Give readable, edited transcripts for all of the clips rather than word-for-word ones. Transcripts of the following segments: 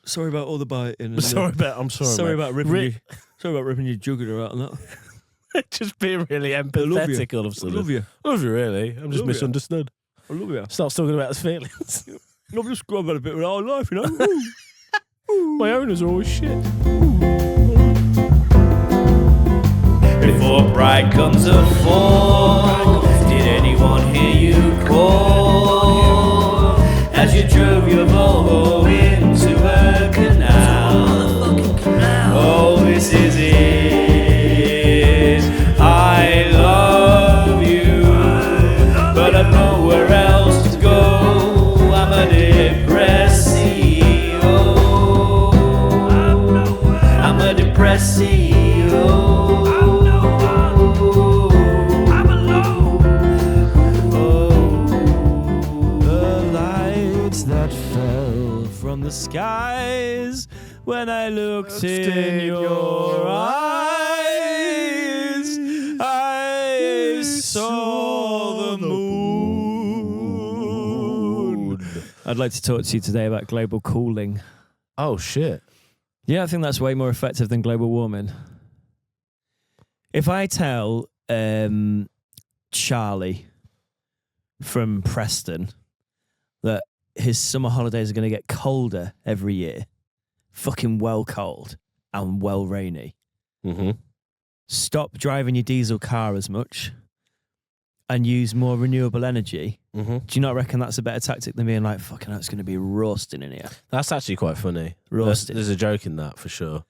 Sorry about all the biting. And, I'm sorry. Sorry mate. about ripping your jugular out and that. Just being really empathetic all of a sudden. I love you. I love you, really. I'm just misunderstood. I love you. Starts talking about his feelings. I've just got a bit of a hard life, you know. My owners are always shit. Before pride comes a fall, did anyone hear you call? As you drove your Volvo into a canal. Oh, this is it. I love you, but I've nowhere else to go. I'm a depressio. I'm a depressio. From the skies, when I looked in your eyes, I saw the moon. I'd like to talk to you today about global cooling. Oh, shit. Yeah, I think that's way more effective than global warming. If I tell Charlie from Preston that his summer holidays are going to get colder every year, fucking well cold and well rainy. Mm-hmm. Stop driving your diesel car as much and use more renewable energy. Mm-hmm. Do you not reckon that's a better tactic than being like, fucking hell, it's going to be roasting in here? That's actually quite funny. Roasting. There's a joke in that for sure.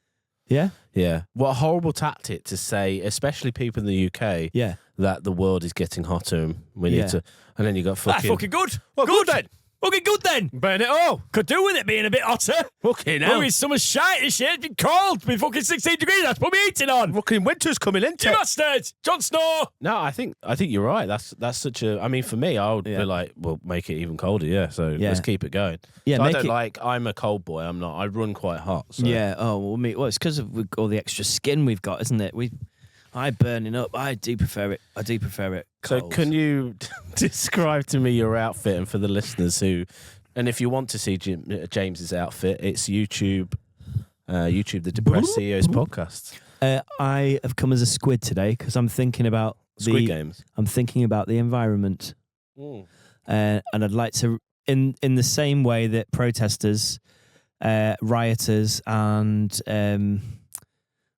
Yeah? Yeah. What a horrible tactic to say, especially people in the UK, Yeah. that the world is getting hotter and we need to... And then you got fucking... fucking good. Well, good then. Fucking good then. Burn it all. Could do with it being a bit hotter. Fucking hell. Oh, it's summer's shite and shit. It's been cold. It's been fucking 16 degrees. That's put me heating on. Fucking winter's coming in. You bastard. Jon Snow. No, I think you're right. That's such a... I mean, for me, I would be like, well, make it even colder, yeah. So let's keep it going. Yeah, so I don't I'm a cold boy. I'm not. I run quite hot. So. Yeah. Oh, well, it's because of all the extra skin we've got, isn't it? I burning up. I do prefer it. Cold. So can you describe to me your outfit, and for the listeners who... And if you want to see James's outfit, it's YouTube, the Depressed CEOs podcast. I have come as a squid today because I'm thinking about Squid Games. I'm thinking about the environment, and I'd like to, in the same way that protesters, rioters, and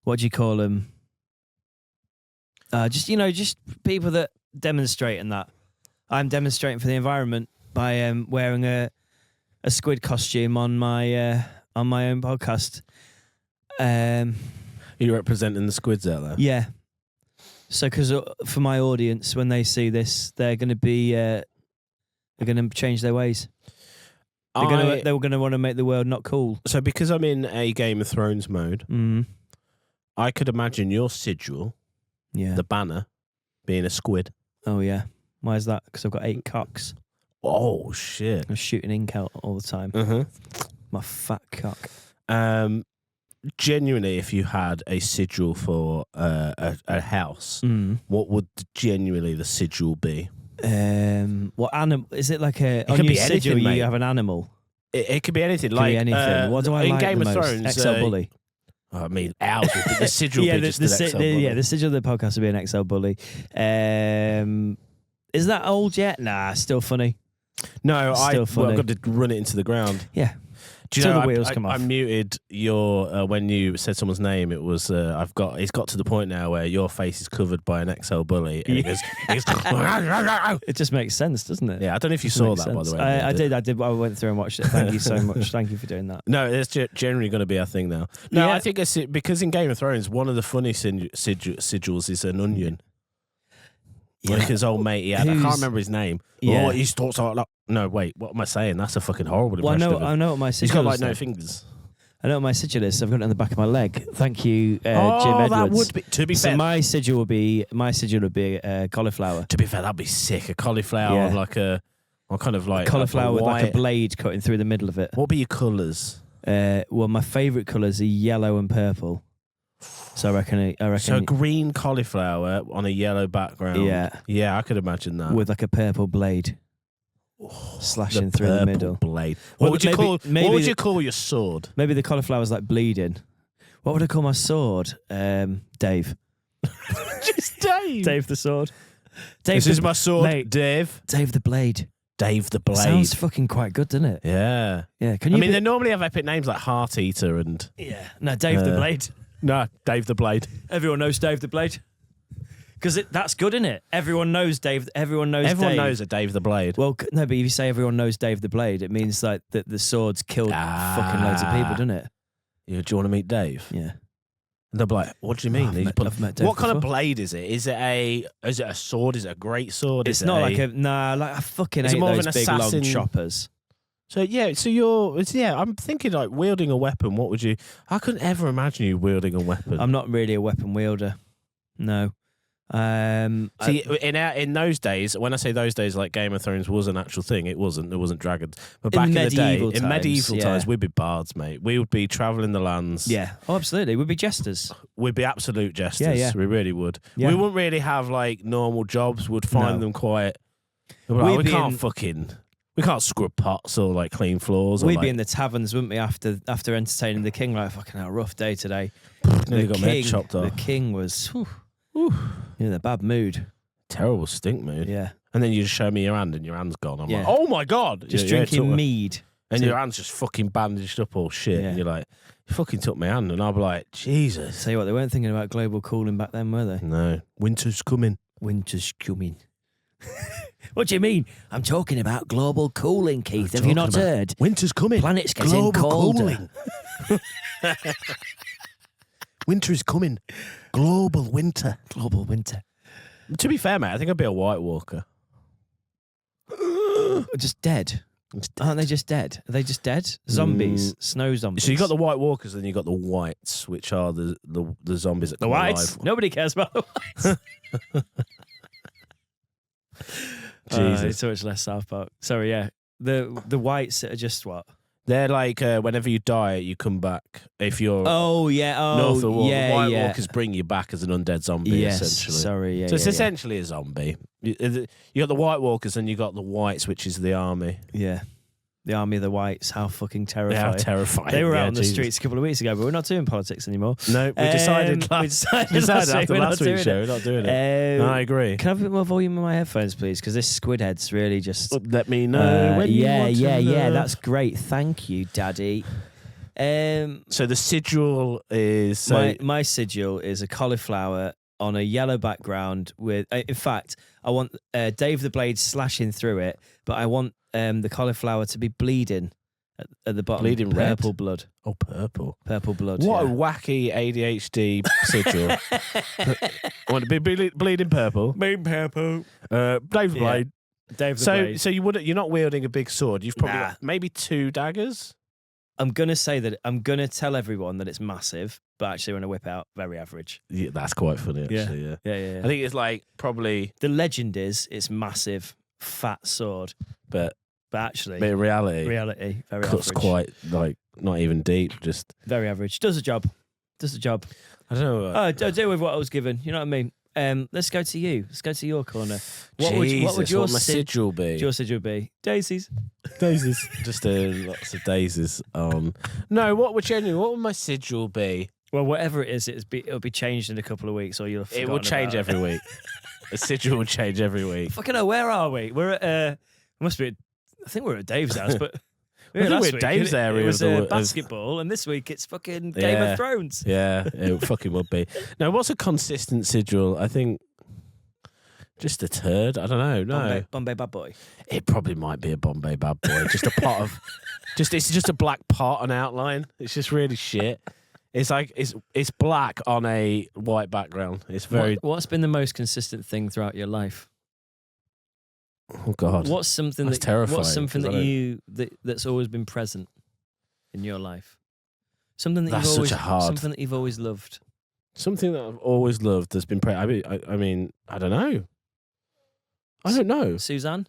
what do you call them? Just people that demonstrate and that. I'm demonstrating for the environment by wearing a squid costume on my own podcast. You're representing the squids out there. Yeah. So, because for my audience, when they see this, they're going to be they're going to change their ways. They're going to want to make the world not cool. So, because I'm in a Game of Thrones mode, I could imagine your sigil, the banner, being a squid. Oh yeah. Why is that? Because I've got 8 cocks. Oh shit! I'm shooting ink out all the time. My fat cock. Genuinely, if you had a sigil for a house, what would genuinely the sigil be? What animal is it? Like a? It on could your be anything, sigil, mate. you have an animal. It could be anything. Could like be anything. What do I in like Game the of most? Thrones? XL Bully. I mean, ours would be the sigil. Yeah, be just an XL Bully. the sigil of the podcast would be an XL Bully. Is that old yet? Nah, still funny. No, Still funny. I've got to run it into the ground. Yeah. Do you Till know, the wheels come I off. muted your when you said someone's name. It was it's got to the point now where your face is covered by an XL Bully, and it goes It just makes sense, doesn't it? Yeah, I don't know if you saw that, by the way. I did. I went through and watched it. Thank you so much. Thank you for doing that. No, it's generally going to be our thing now. No, Yeah. I think it's because in Game of Thrones, one of the funny sigils is an onion. Yeah. Like his old mate, I can't remember his name. Yeah. Oh, he talks like that. No, wait, what am I saying? That's a fucking horrible Well, impression of him. I know what my sigil He's got like is. no fingers. I know what my sigil is. I've got it on the back of my leg. Thank you, Jim that Edwards. would be. To be So fair, my sigil would be cauliflower. to be fair, that'd be sick. A cauliflower, Yeah. like a, or kind of like Cauliflower with like a white- blade cutting through the middle of it. What would be your colours? Well, my favourite colours are yellow and purple. So I reckon. So green cauliflower on a yellow background. Yeah. Yeah, I could imagine that. with like a purple blade. slashing through the middle. Blade. Well, What would maybe you call your sword? Maybe the cauliflower's like bleeding. What would I call my sword? Dave. Just Dave. Dave the sword. This is my sword, mate, Dave. Dave the Blade. Dave the Blade. Sounds fucking quite good, doesn't it? Yeah. Yeah. Can you? they normally have epic names like Heart Eater and. Yeah. No, Dave the Blade. No, Dave the Blade. Everyone knows Dave the Blade. Because that's good, isn't it? Everyone knows Dave. Everyone knows Everyone Dave. knows a Dave the Blade. Well, no, but if you say everyone knows Dave the Blade, it means like that the sword's killed fucking loads of people, doesn't it? Yeah, do you want to meet Dave? Yeah. And they'll be like, what do you mean? I've met Dave what kind of before. blade is it? Is it a sword? Is it a great sword? It's not like I fucking Is it hate more of those an big assassin- long choppers. So I'm thinking like wielding a weapon. What would you? I couldn't ever imagine you wielding a weapon. I'm not really a weapon wielder. No. See, in those days, when I say those days, like Game of Thrones was an actual thing. It wasn't. There wasn't dragons. But back in the day, in medieval times, we'd be bards, mate. We would be traveling the lands. Yeah. Oh, absolutely. We'd be jesters. We'd be absolute jesters. Yeah, yeah. We really would. Yeah. We wouldn't really have like normal jobs. We'd find them quite. We can't scrub pots or like clean floors. We'd be in the taverns, wouldn't we? After entertaining the king, like fucking hell, rough day today. Nearly got my head chopped off. The king was in a bad mood. Terrible stink mood. Yeah. And then you just show me your hand and your hand's gone. I'm Yeah. like, oh my God. Just drinking mead. And your hand's just fucking bandaged up all shit. Yeah. And you're like, you fucking took my hand. And I'll be like, Jesus. Tell you what, they weren't thinking about global cooling back then, were they? No. Winter's coming. Winter's coming. What do you mean? I'm talking about global cooling, Keith. Have you not heard? Winter's coming. Planet's getting Global colder. cooling. Winter is coming. Global winter. Global winter. To be fair, mate, I think I'd be a White Walker. Just dead. Aren't they just dead? Are they just dead? Zombies. Snow zombies. So you got the White Walkers, then you got the Whites, which are the zombies that the come whites. alive. Nobody cares about the whites. Jesus. It's so much less South Park. Sorry, yeah. The whites are just what? They're like whenever you die, you come back. If you're north of war, yeah, the White yeah. Walkers bring you back as an undead zombie, Yes, essentially. sorry, yeah. So it's yeah, essentially a zombie. You got the White Walkers and you got the Whites, which is the army. Yeah. The army of the whites. How fucking terrifying. They are terrifying. They were out Yeah, on the Jesus. streets a couple of weeks ago, but we're not doing politics anymore. No, we decided decided after we're not last doing week's it. show, we're not doing it. No, I agree. Can I have a bit more volume in my headphones, please? Because this squid head's really just... Let me know when you want to know. That's great. Thank you, Daddy. So the sigil is... My sigil is a cauliflower on a yellow background with... in fact, I want Dave the Blade slashing through it, but I want the cauliflower to be bleeding at the bottom. Bleeding purple red? blood. Oh, purple. Purple blood. What yeah. a wacky ADHD sigil. I want to be bleeding purple. Bleeding purple. Dave the Blade. Dave the Blade. So you're not wielding a big sword. You've probably Nah. got maybe 2 daggers. I'm going to say that I'm going to tell everyone that it's massive, but actually when I whip out, very average. Yeah, that's quite funny, actually. Yeah. Yeah. I think it's like probably, The legend is it's massive, fat sword, but actually, in reality, very cuts average. quite like not even deep. Just Very average. Does the job. I don't know. I deal with what I was given. You know what I mean? Let's go to you. Let's go to your corner. What Jesus, would your my sigil be? Your sigil be? Daisies. Daisies. Just lots of daisies. No, what would my sigil be? Well, whatever it is, it'll be changed in a couple of weeks, or you'll have It will change every week. A sigil will change every week. Fucking hell, where are we? We're at must be. I think we're at Dave's house, but I think we're at Dave's area It was of the- basketball, and this week it's fucking Game of Thrones. Yeah, it fucking would be. No, what's a consistent sigil? I think just a turd. I don't know. No, Bombay bad boy. it probably might be a Bombay bad boy. Just a pot of, it's just a black pot on outline. It's just really shit. It's like it's black on a white background. It's very. What's been the most consistent thing throughout your life? Oh God. What's something That's that terrifying, What's something 'cause that's always been present in your life? Something that That's you've always such a hard- something that you've always loved. Something that I've always loved has been. I mean, I don't know. I don't know. Suzanne?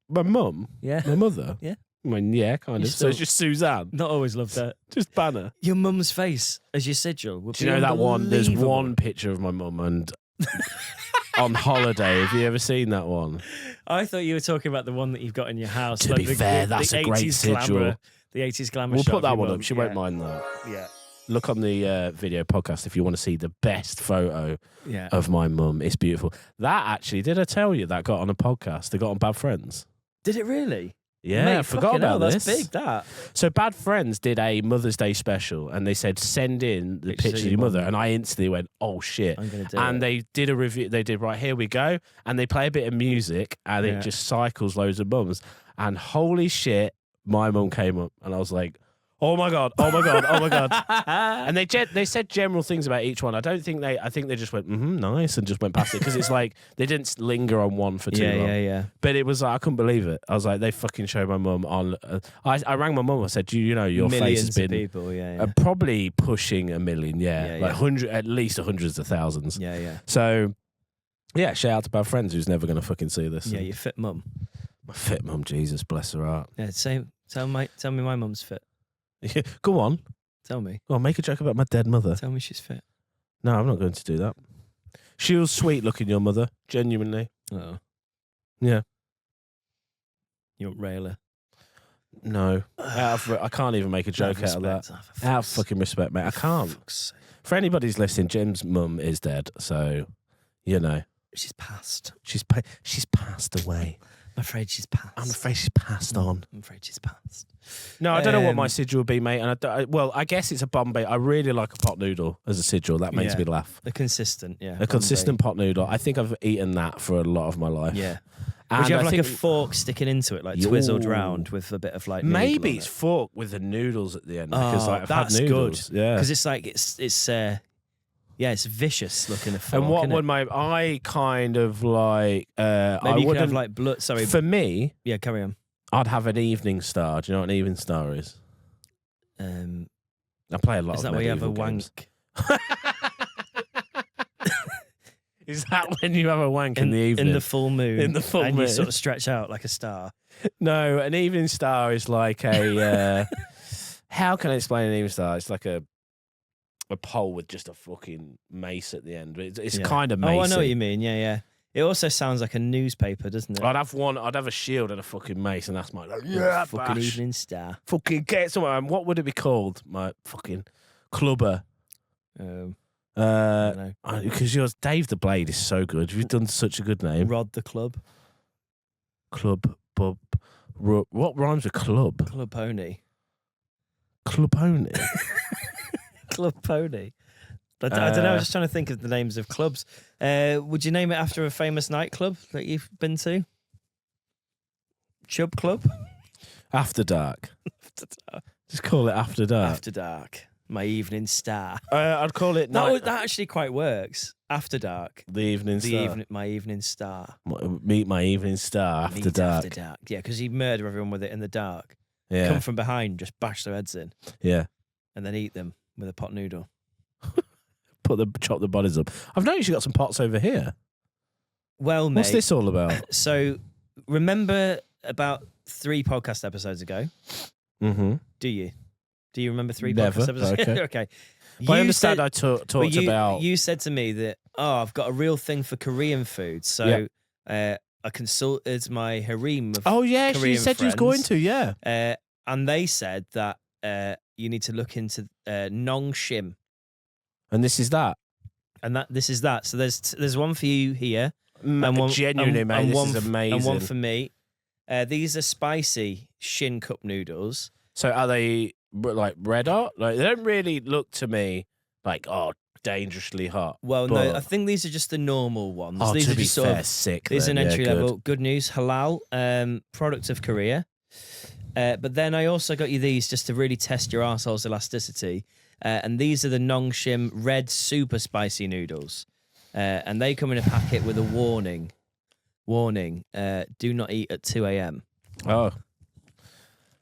My mum, Yeah. my mother. Yeah. I mean, yeah, kind You of. So still- it's just Suzanne. Not always loved her. Just banner. Your mum's face as your sigil would Do be you know that one? There's unbelievable. one picture of my mum, and on holiday. Have you ever seen that one? I thought you were talking about the one that you've got in your house. To be fair, that's a great 80s sigil. Glamour, the 80s glamour. We'll shot put of that your one mum. up. She won't mind that. Yeah. Look on the video podcast if you want to see the best photo Yeah. of my mum. It's beautiful. That actually, did I tell you that got on a podcast? They got on Bad Friends. Did it really? Yeah, Mate, I forgot fucking hell, about this. That's big, that. So Bad Friends did a Mother's Day special, and they said send in the pictures of your mother, and I instantly went, "Oh shit!" I'm gonna do And it. they did a review. They did right here we go, and they play a bit of music, and Yeah. it just cycles loads of mums. And holy shit, my mum came up, and I was like, "Oh my god! Oh my god! Oh my god!" And they said general things about each one. I think they just went nice and just went past it because it's like they didn't linger on one for too long. Yeah. But it was like I couldn't believe it. I was like, they fucking showed my mum on. I rang my mum. I said, "Do you know your Millions face has been of people. Yeah. probably pushing 1 million? Yeah, Like at least hundreds of thousands. Yeah. So yeah, shout out to Bad Friends who's never gonna fucking see this. Yeah, your fit mum. My fit mum, Jesus bless her heart. Yeah, tell me my mum's fit. Go on, Tell me. go on, make a joke about my dead mother. Tell me she's fit. No, I'm not going to do that. She was sweet looking, your mother, genuinely. Oh. Yeah. You want railer? No, I can't even make a joke out of that. Out of fucking respect, mate. I can't. For anybody's listening, Jim's mum is dead, so you know She's passed. she's passed away. I'm afraid she's passed. I'm afraid she's passed on. I'm afraid she's passed. No, I don't know what my sigil would be, mate. And I guess it's a Bombay. I really like a pot noodle as a sigil. That makes Yeah. me laugh. A consistent, yeah. A consistent pot noodle. I think I've eaten that for a lot of my life. Yeah. And Would you have I like a think fork sticking into it, like Yo. twizzled round with a bit of like maybe noodle it's fork with the noodles at the end because Oh, like, I've that's had noodles. good. Yeah. Because it's like it's vicious looking a fork. And what innit? would I kind of like? Maybe I you could wouldn't have like blood. Sorry. For me, Yeah, carry on. I'd have an evening star. Do you know what an evening star is? I play a lot Is of that where you have a medieval games. wank Is that when you have a wank in the evening? in the full moon? In the full and moon. you sort of stretch out like a star. No, an evening star is like a. How can I explain an evening star? It's like a pole with just a fucking mace at the end. It's Yeah. kind of Oh, mace. I know what you mean. Yeah. It also sounds like a newspaper, doesn't it? I'd have one. I'd have a shield and a fucking mace, and that's my Fucking bash. evening star. Fucking get somewhere. And what would it be called? My fucking clubber. I don't know. Because yours, Dave the Blade, is so good. You've done such a good name. Rod the Club. Club, bub. What rhymes with club? Club Pony. Club pony. Club Pony. I don't know. I was just trying to think of the names of clubs. Would you name it after a famous nightclub that you've been to? Chub Club? After dark. After Dark. Just call it after dark. After Dark. My evening star. I'd call it That actually quite works. After Dark. the evening star. My evening star. Meet my evening star after Meet dark. After Dark. Yeah, because you murder everyone with it in the dark. Yeah. Come from behind, just bash their heads in, Yeah. and then eat them with a pot noodle. Chop the bodies up. I've noticed you got some pots over here. Well, mate. What's this all about? So, remember about 3 podcast episodes ago? Mm-hmm. Do you? Do you remember 3 Never, podcast episodes? okay. Okay. But I You understand said- I talked but you, about... You said to me that, I've got a real thing for Korean food. So I consulted my harem of Oh, yeah, she Korean said you was going friends. to, yeah. and they said that you need to look into nongshim. And this is that. And this is that. So there's one for you here. Genuinely, mate, and this one is f- amazing. And one for me. These are spicy shin cup noodles. So are they like red hot? Like, they don't really look to me like, dangerously hot. Well, But- no, I think these are just the normal ones. Oh, These to are be just sort fair, of sick. these are then. an Yeah, entry good. level. Good news, halal, product of Korea. But then I also got you these just to really test your arsehole's elasticity. And these are the Nongshim red super spicy noodles. And they come in a packet with a warning. Warning, do not eat at 2 a.m.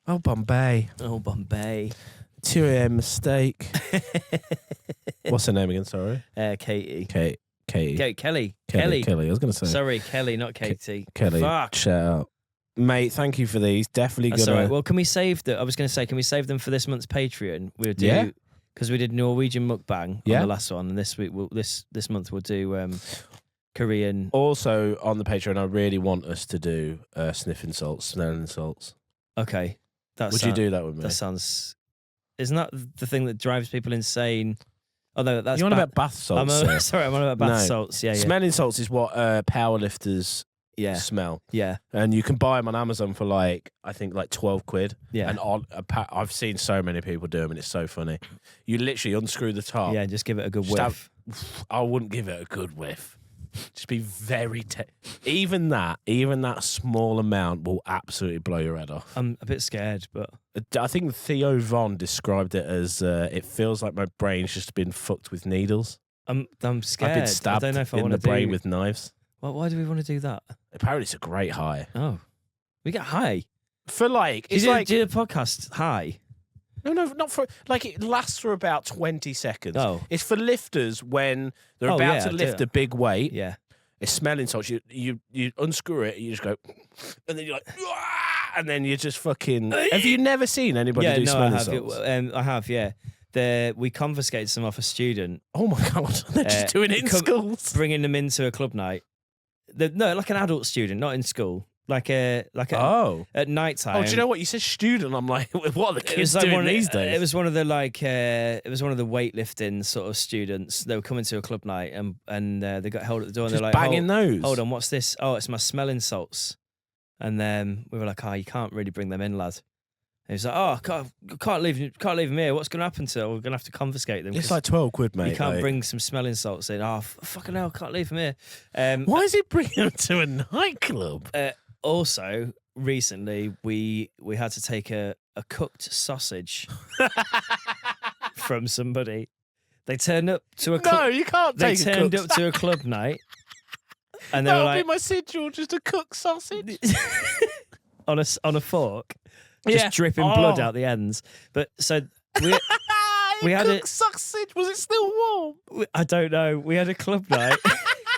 Oh, Bombay. Oh, Bombay. 2 a.m. mistake. What's her name again? Sorry. Katie. Katie. Kelly. Kelly. I was going to say. Sorry, Kelly, not Katie. Kelly. Fuck. Shout out. Mate, thank you for these. Definitely That's gonna. all right. Well, can we save the? I was going to say, can we save them for this month's Patreon? We'll do. Yeah. Because we did Norwegian mukbang Yeah. on the last one, and this week, this month we'll do Korean. Also on the Patreon, I really want us to do sniffing salts, smelling salts. Okay. Would you do that with me? That sounds... Isn't that the thing that drives people insane? Although that's... You on about bath salts? Sorry, I'm on about bath No. salts. Yeah, yeah. Smelling salts is what powerlifters Yeah. smell. Yeah. And you can buy them on Amazon for like, I think like 12 quid. Yeah. And I've seen so many people do them and it's so funny. You literally unscrew the top. Yeah, just give it a good Just whiff. I wouldn't give it a good whiff. Just be very... even that small amount will absolutely blow your head off. I'm a bit scared, but... I think Theo Von described it as it feels like my brain's just been fucked with needles. I'm scared. I've been stabbed I don't know if I in want the to brain with knives. Well, why do we want to do that? Apparently it's a great high. Oh. We get high. For like... Do It's you like... do a podcast high? No, not for... Like, it lasts for about 20 seconds. Oh. It's for lifters when they're Oh, about yeah, to I do lift it. a big weight. Yeah. It's smelling salts. You unscrew it, you just go... And then you're like... "Wah!" And then you just fucking... Have you never seen anybody do I smelling have. salts? I have, yeah. We confiscated some off a student, Oh my God. They're just doing it in schools. bringing them into a club night. No, like an adult student, not in school. Like at night time. Oh, do you know what? You said student. I'm like, what are the It kids was like doing these days? It was one of the weightlifting sort of students. They were coming to a club night and they got held at the door and just they're like, banging those. Hold on, what's this? Oh, it's my smelling salts. And then we were like, you can't really bring them in, lad. And he was like, I can't leave them here. What's going to happen to them? We're going to have to confiscate them. It's like 12 quid, mate. You can't like. bring some smelling salts in. Oh, fucking hell, can't leave them here. Why is he bringing them to a nightclub? Also, recently, we had to take a cooked sausage from somebody. They turned up to a club. No, you can't They take a turned cooked up to a club night. And they were That'll like, be my sigil, just a cooked sausage. on a fork, just Yeah. dripping blood out the ends. But so we had cooked sausage. Was it still warm? I don't know. We had a club night.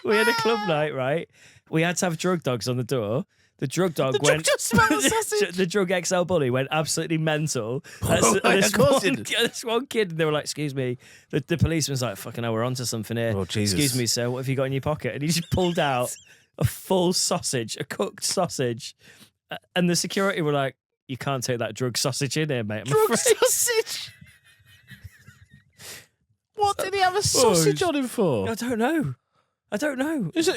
We had a club night, right? We had to have drug dogs on the door. The drug dog went. Just smell the sausage. The drug XL bully went absolutely mental. Oh, This of course it did. this one kid, and they were like, "Excuse me." The policeman's like, "Fucking hell, we're onto something here." Oh, Jesus. Excuse me, sir. What have you got in your pocket? And he just pulled out a full sausage, a cooked sausage, and the security were like, "You can't take that drug sausage in here, mate." I'm Drug afraid." sausage. What did he have a sausage on him for? I don't know. Was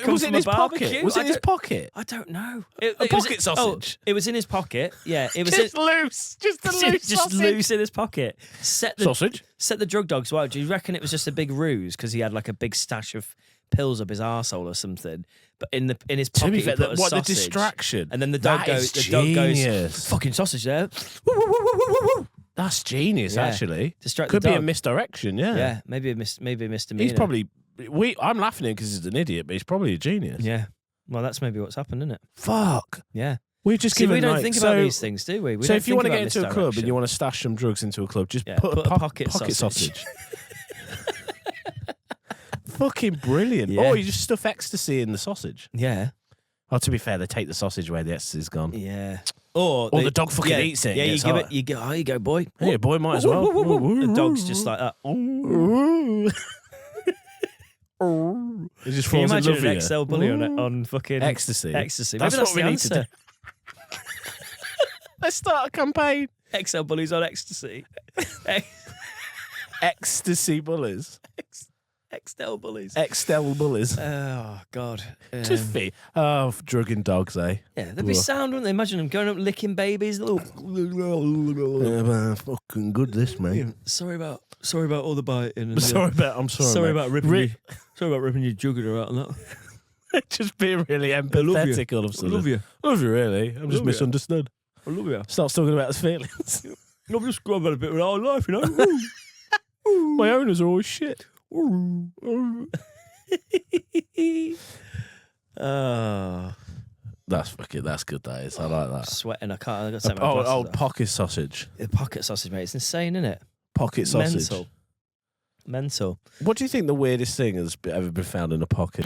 Was it in his pocket? Was it in his pocket? I don't know. A pocket sausage? It was in his pocket. Yeah, it was Just loose. Just a loose just sausage. loose in his pocket. Sausage? Set the drug dogs wild. Do you reckon it was just a big ruse because he had like a big stash of pills up his arsehole or something? But in his To pocket, be he fair, put a what the sausage. distraction? And then the dog That goes. is The dog genius. goes. Fucking sausage there. Woo, woo, woo, woo, woo, woo. That's genius, Yeah. actually. Distract Could the be a dog. misdirection, yeah. Yeah, maybe a misdemeanor. He's probably... I'm laughing at him because he's an idiot, but he's probably a genius. Yeah. Well, that's maybe what's happened, isn't it? Fuck. Yeah. We've just See, given we don't like, think so, about these things, do we? So if you want to get into a club and you want to stash some drugs into a club, just Yeah, put a put a pocket sausage. Fucking brilliant. Yeah. Or you just stuff ecstasy in the sausage. Yeah. Oh, to be fair, they take the sausage away, the ecstasy's gone. Yeah. Or the dog fucking eats it and Yeah, you gets give high. it. You go. Oh, you go, boy. Hey, boy, might as well. The dog's just like that. It just Can you falls in imagine love an with XL bully on fucking ecstasy. Ecstasy. That's Maybe what we the need to do. answer. Let's start a campaign. XL bullies on ecstasy. Ecstasy bullies. XL bullies. Extel bullies. Oh God. Just be drugging dogs, eh? Yeah, they'd be sound, wouldn't they? Imagine them going up licking babies. Little. Fucking good, this mate. Sorry about all the biting. And, I'm sorry, mate. about ripping. Sorry about ripping your jugular out and that. Just being really empathetic all of a sudden. I love you. I love you, really. I'm just love you. misunderstood. I love you. Starts talking about his feelings. I've just got a bit of our life, you know. My owners are always shit. Oh. That's good, that is. I like that. Sweating. I can't. I got to take my glasses off. Pocket sausage. The pocket sausage, mate. It's insane, isn't it? Pocket sausage. Mental. What do you think the weirdest thing has ever been found in a pocket?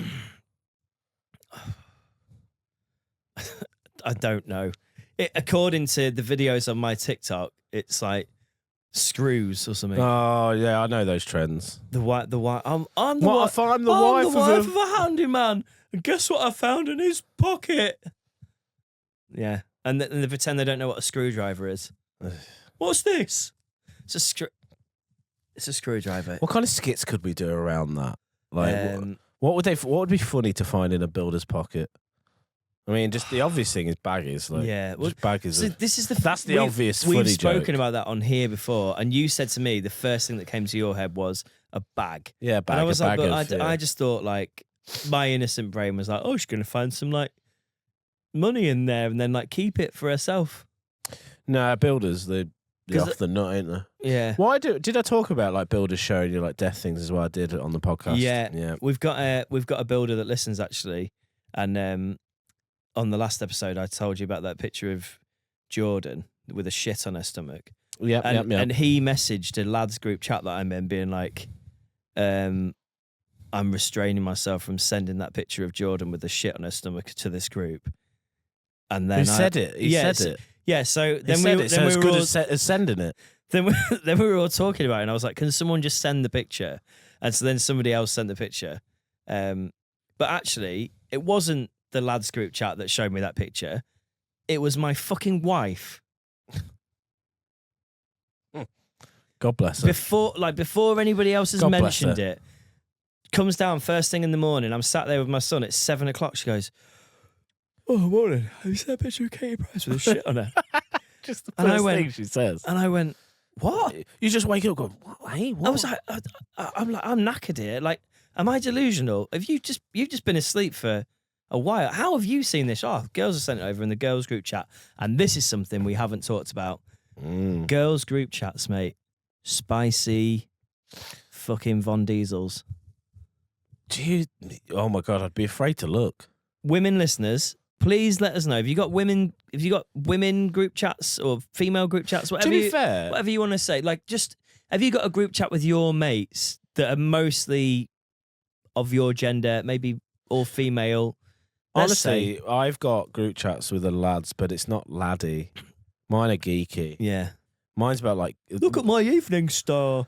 I don't know. According to the videos on my TikTok, it's like screws or something. Oh yeah, I know those trends. The white. I'm the What wife. if I'm the I'm wife the wife of of a handyman, And guess what I found in his pocket? Yeah. And they pretend they don't know what a screwdriver is. What's this? It's a screwdriver. What kind of skits could we do around that? Like, what would be funny to find in a builder's pocket? I mean, just the obvious thing is baggies. Like, yeah, just baggies. So this is that's the obvious funny joke. We've spoken joke. about that on here before, and you said to me the first thing that came to your head was a bag. Yeah, bag. And I was a like, bag but I just thought like my innocent brain was like, oh, she's gonna find some like money in there and then like keep it for herself. No, builders they're off the nut, ain't they? Yeah. Why did I talk about like builders showing you like death things as well? I did on the podcast. Yeah. We've got a builder that listens actually, and on the last episode I told you about that picture of Jordan with a shit on her stomach. Yeah. And he messaged a lads group chat that I'm in, being like, I'm restraining myself from sending that picture of Jordan with the shit on her stomach to this group. And then Who said it? He said it. Yeah, so Then then we we so were as good all, as sending it. then we were all talking about it, and I was like, can someone just send the picture? And so then somebody else sent the picture. But actually, it wasn't the lads group chat that showed me that picture. It was my fucking wife. God bless her. Before anybody else has God bless mentioned her. it, comes down first thing in the morning. I'm sat there with my son. It's 7 o'clock. She goes, "Oh, morning. Have you seen a picture of Katie Price with a shit on her?" Just the And I first went- thing she says. And I went, "What?" You just wake up going, what? Hey, what? I was like, I'm knackered here. Like, am I delusional? Have you've just been asleep for a while? How have you seen this? Oh, girls are sent it over in the girls group chat, and this is something we haven't talked about. Girls group chats, mate. Spicy, fucking Von Diesels. Oh my God, I'd be afraid to look. Women listeners, please let us know if you got women group chats or female group chats, whatever. To be fair, whatever you want to say. Like, just have you got a group chat with your mates that are mostly of your gender, maybe all female? Let's honestly, say. I've got group chats with the lads, but it's not laddie. Mine are geeky. Yeah. Mine's about like Look at my evening star.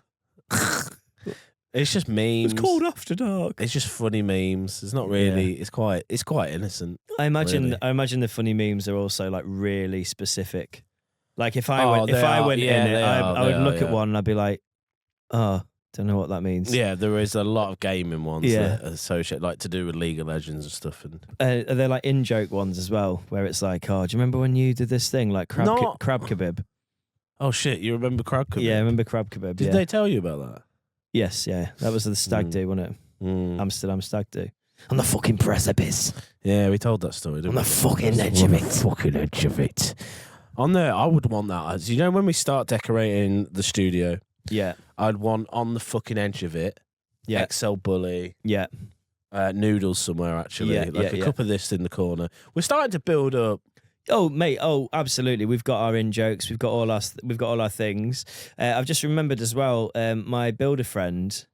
It's just memes. It's called After Dark. It's just funny memes. It's not really. It's quite innocent. I imagine. Really. I imagine the funny memes are also like really specific. Like if I Oh, went, they are. in Yeah, it, they I are. would They look are, at one and I'd be like, oh, don't know what that means. Yeah, there is a lot of gaming ones Yeah. that associate like to do with League of Legends and stuff. And They're like in-joke ones as well, where it's like, oh, do you remember when you did this thing like crab kebab? oh shit, you remember Crab Kebab? Yeah, I remember crab kebab. Did yeah. they tell you about that? Yes, yeah. That was the stag do, wasn't it? Amsterdam stag do. On the fucking precipice. Yeah, we told that story, didn't On we? the fucking edge of On it. the fucking edge of it. On there, I would want that. As you know, when we start decorating the studio, Yeah, I'd want on the fucking edge of it, yeah, XL Bully, yeah. noodles somewhere actually, Yeah, like yeah, a yeah. cup of this in the corner. We're starting to build up. Oh, mate. Oh, absolutely. We've got our in-jokes. We've got all our things. I've just remembered as well. My builder friend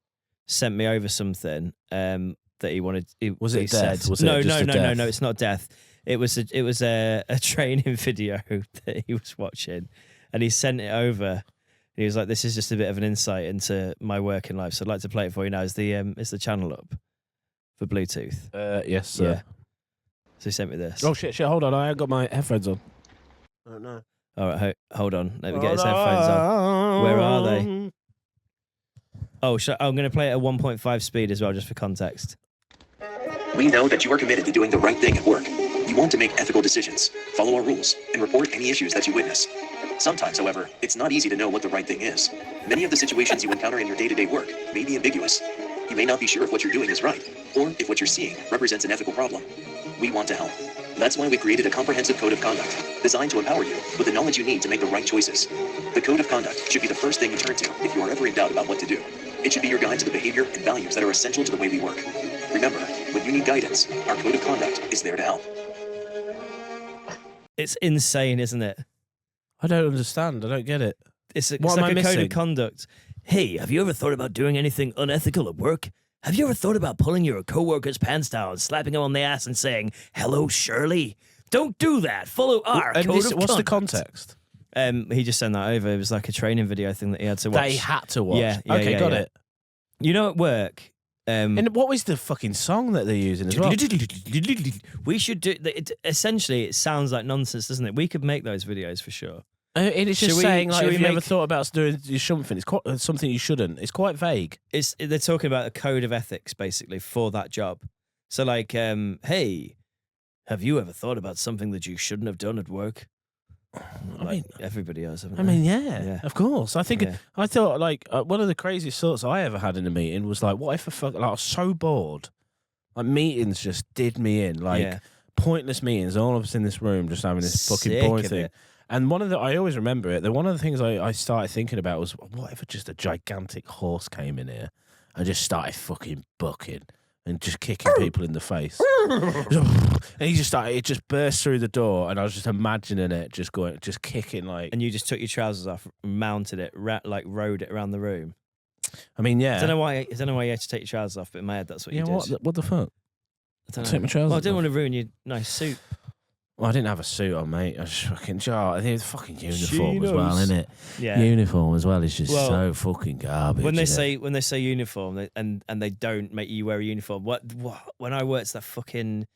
sent me over something that he wanted. Was it he death? Said, Was it no, just no, a no, no, death? no. It's not death. It was a training video that he was watching, and he sent it over. He was like, "This is just a bit of an insight into my working life, so I'd like to play it for you now." Is the channel up for Bluetooth? Yes, sir. Yeah. So he sent me this. Oh shit! Hold on, I haven't got my headphones on. Oh no. All right, hold on. Let me get his headphones on. Where are they? Oh, I'm going to play it at 1.5 speed as well, just for context. We know that you are committed to doing the right thing at work. You want to make ethical decisions, follow our rules, and report any issues that you witness. Sometimes, however, it's not easy to know what the right thing is. Many of the situations you encounter in your day-to-day work may be ambiguous. You may not be sure if what you're doing is right, or if what you're seeing represents an ethical problem. We want to help. That's why we created a comprehensive code of conduct, designed to empower you with the knowledge you need to make the right choices. The code of conduct should be the first thing you turn to if you are ever in doubt about what to do. It should be your guide to the behavior and values that are essential to the way we work. Remember, when you need guidance, our code of conduct is there to help. It's insane, isn't it? I don't understand. I don't get it. It's What am like I a code missing? of conduct. Hey, have you ever thought about doing anything unethical at work? Have you ever thought about pulling your coworker's pants down, slapping him on the ass and saying, "Hello, Shirley"? Don't do that. Follow our And code this- of what's the conduct. context? He just sent that over. It was like a training video thing that he had to watch. That he had to watch. Yeah, okay, yeah, got yeah. it. You know, at work, And what was the fucking song that they're using as well? We should do. Essentially, it sounds like nonsense, doesn't it? We could make those videos for sure. And it's just Should we- saying, like, should have we you ever make- thought about doing something? It's quite something you shouldn't. It's quite vague. They're talking about a code of ethics basically for that job. So like, hey, have you ever thought about something that you shouldn't have done at work? Like everybody else. I mean, Yeah. yeah, of course. I think Yeah. I thought like one of the craziest thoughts I ever had in a meeting was like, what if I was so bored? Like meetings just did me in, like Yeah. pointless meetings. All of us in this room just having this fucking Sick boring of thing. it. And I always remember it. One of the things I started thinking about was, what if just a gigantic horse came in here and just started fucking bucking and just kicking people in the face. And he just started, it just burst through the door, and I was just imagining it just kicking like. And you just took your trousers off, mounted it, rode it around the room. I mean, yeah. I don't know why you had to take your trousers off, but in my head that's what you did. What the fuck? I don't know. Take my trousers Well, I didn't off. want to ruin your nice suit. Well, I didn't have a suit on, mate. I just fucking I think it's fucking uniform as well, Chinos. isn't it? Yeah. Uniform as well is just Well, so fucking garbage. When they isn't say uniform and they don't make you wear a uniform. When I worked that fucking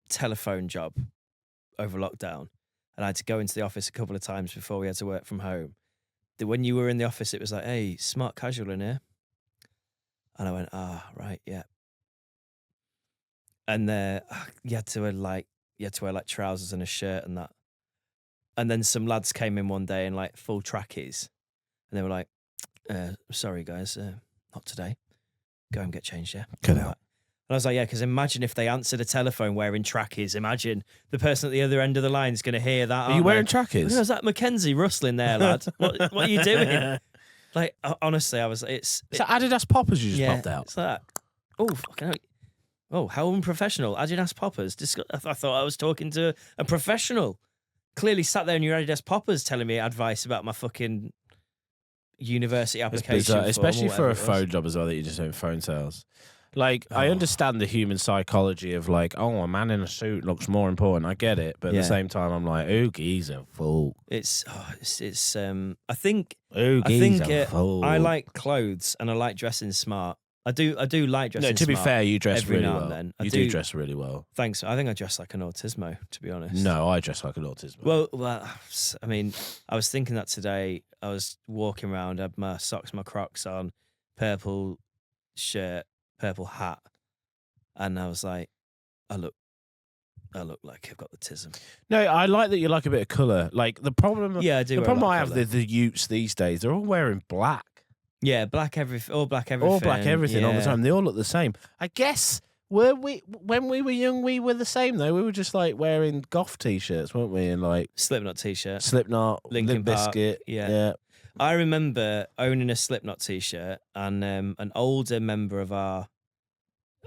telephone job over lockdown, and I had to go into the office a couple of times before we had to work from home. When you were in the office, it was like, "Hey, smart casual in here," and I went, right, yeah." And you had to wear like trousers and a shirt and that. And then some lads came in one day in like full trackies, and they were like, "Sorry guys, not today. Go and get changed, yeah." Get And out. I was like, "Yeah," because imagine if they answered a telephone wearing trackies. Imagine the person at the other end of the line is going to hear that. Are you wearing trackies? Was that Mackenzie rustling there, lad? What are you doing? Like honestly, I was. Is that Adidas poppers you just popped out? It's like, oh fucking hell. Oh, how unprofessional. Adidas poppers. I thought I was talking to a professional. Clearly sat there in your Adidas poppers telling me advice about my fucking university It's application. bizarre, form or especially for a whatever it was. phone job as well that you're just doing phone sales. Like, I understand the human psychology of like, oh, a man in a suit looks more important. I get it, but at Yeah. the same time, I'm like, he's a fool. I think He's a fool. I like clothes and I like dressing smart. I do like dressing No, to be smart fair, you dress every really now well. and then. I You do dress really well. Thanks. I think I dress like an autismo, to be honest. No, I dress like an autism. Well, I mean, I was thinking that today. I was walking around, I had my socks, my Crocs on, purple shirt, purple hat, and I was like, I look like I've got the tism. no, I like that you like a bit of colour. Like the problem, Yeah, I do. the wear problem a lot I of have colour. the youths these days, they're all wearing black. Yeah, black everything, all black everything. All black everything all the yeah. time. They all look the same. I guess when we were young, we were the same though. We were just like wearing goth t-shirts, weren't we? And like Slipknot t-shirt. Slipknot, Linkin Limp Park, Bizkit. yeah. I remember owning a Slipknot t-shirt, and an older member of our,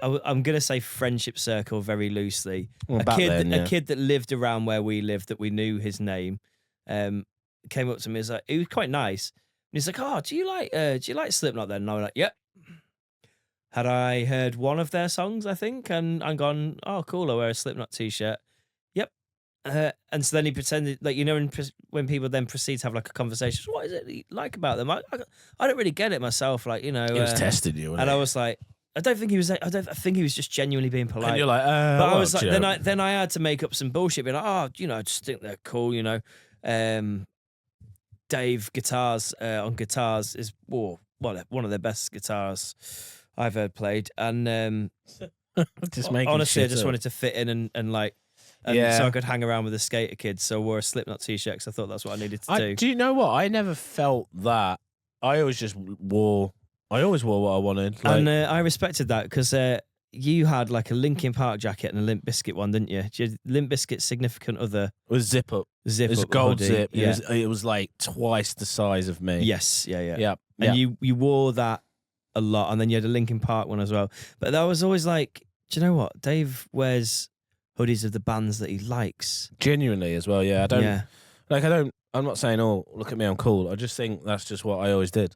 I'm gonna say friendship circle very loosely. Well, back then, yeah. A kid that lived around where we lived, that we knew his name, came up to me. He was quite nice. And he's like, "Oh, do you like Slipknot then?" And I was like, "Yep." Had I heard one of their songs, I think, and gone, "Oh, cool, I wear a Slipknot t-shirt." Yep. And so then he pretended, like, when people then proceed to have like a conversation, "So what is it that you like about them?" I don't really get it myself, like, He was testing you, and I was like, I think he was just genuinely being polite. and you're like, But I well, was like, you know. then I had to make up some bullshit, being like, "Oh, I just think they're cool, Dave guitars on guitars is one of the best guitars I've heard played, and just making honestly, I shit just up. wanted to fit in and like, Yeah. so I could hang around with the skater kids. So I wore a Slipknot t-shirt because I thought that's what I needed to do. Do you know what? I never felt that. I always wore what I wanted. Like, And I respected that because you had like a Linkin Park jacket and a Limp Bizkit one, didn't you? Did you Limp Bizkit's significant other it was zip up. zip It was up gold hoodie? zip. Yeah. It was like twice the size of me. Yes. Yeah. Yeah. And you wore that a lot, and then you had a Linkin Park one as well. But that was always like, do you know what? Dave wears hoodies of the bands that he likes. Genuinely as well. Yeah. Yeah. I'm not saying, oh, look at me, I'm cool. I just think that's just what I always did.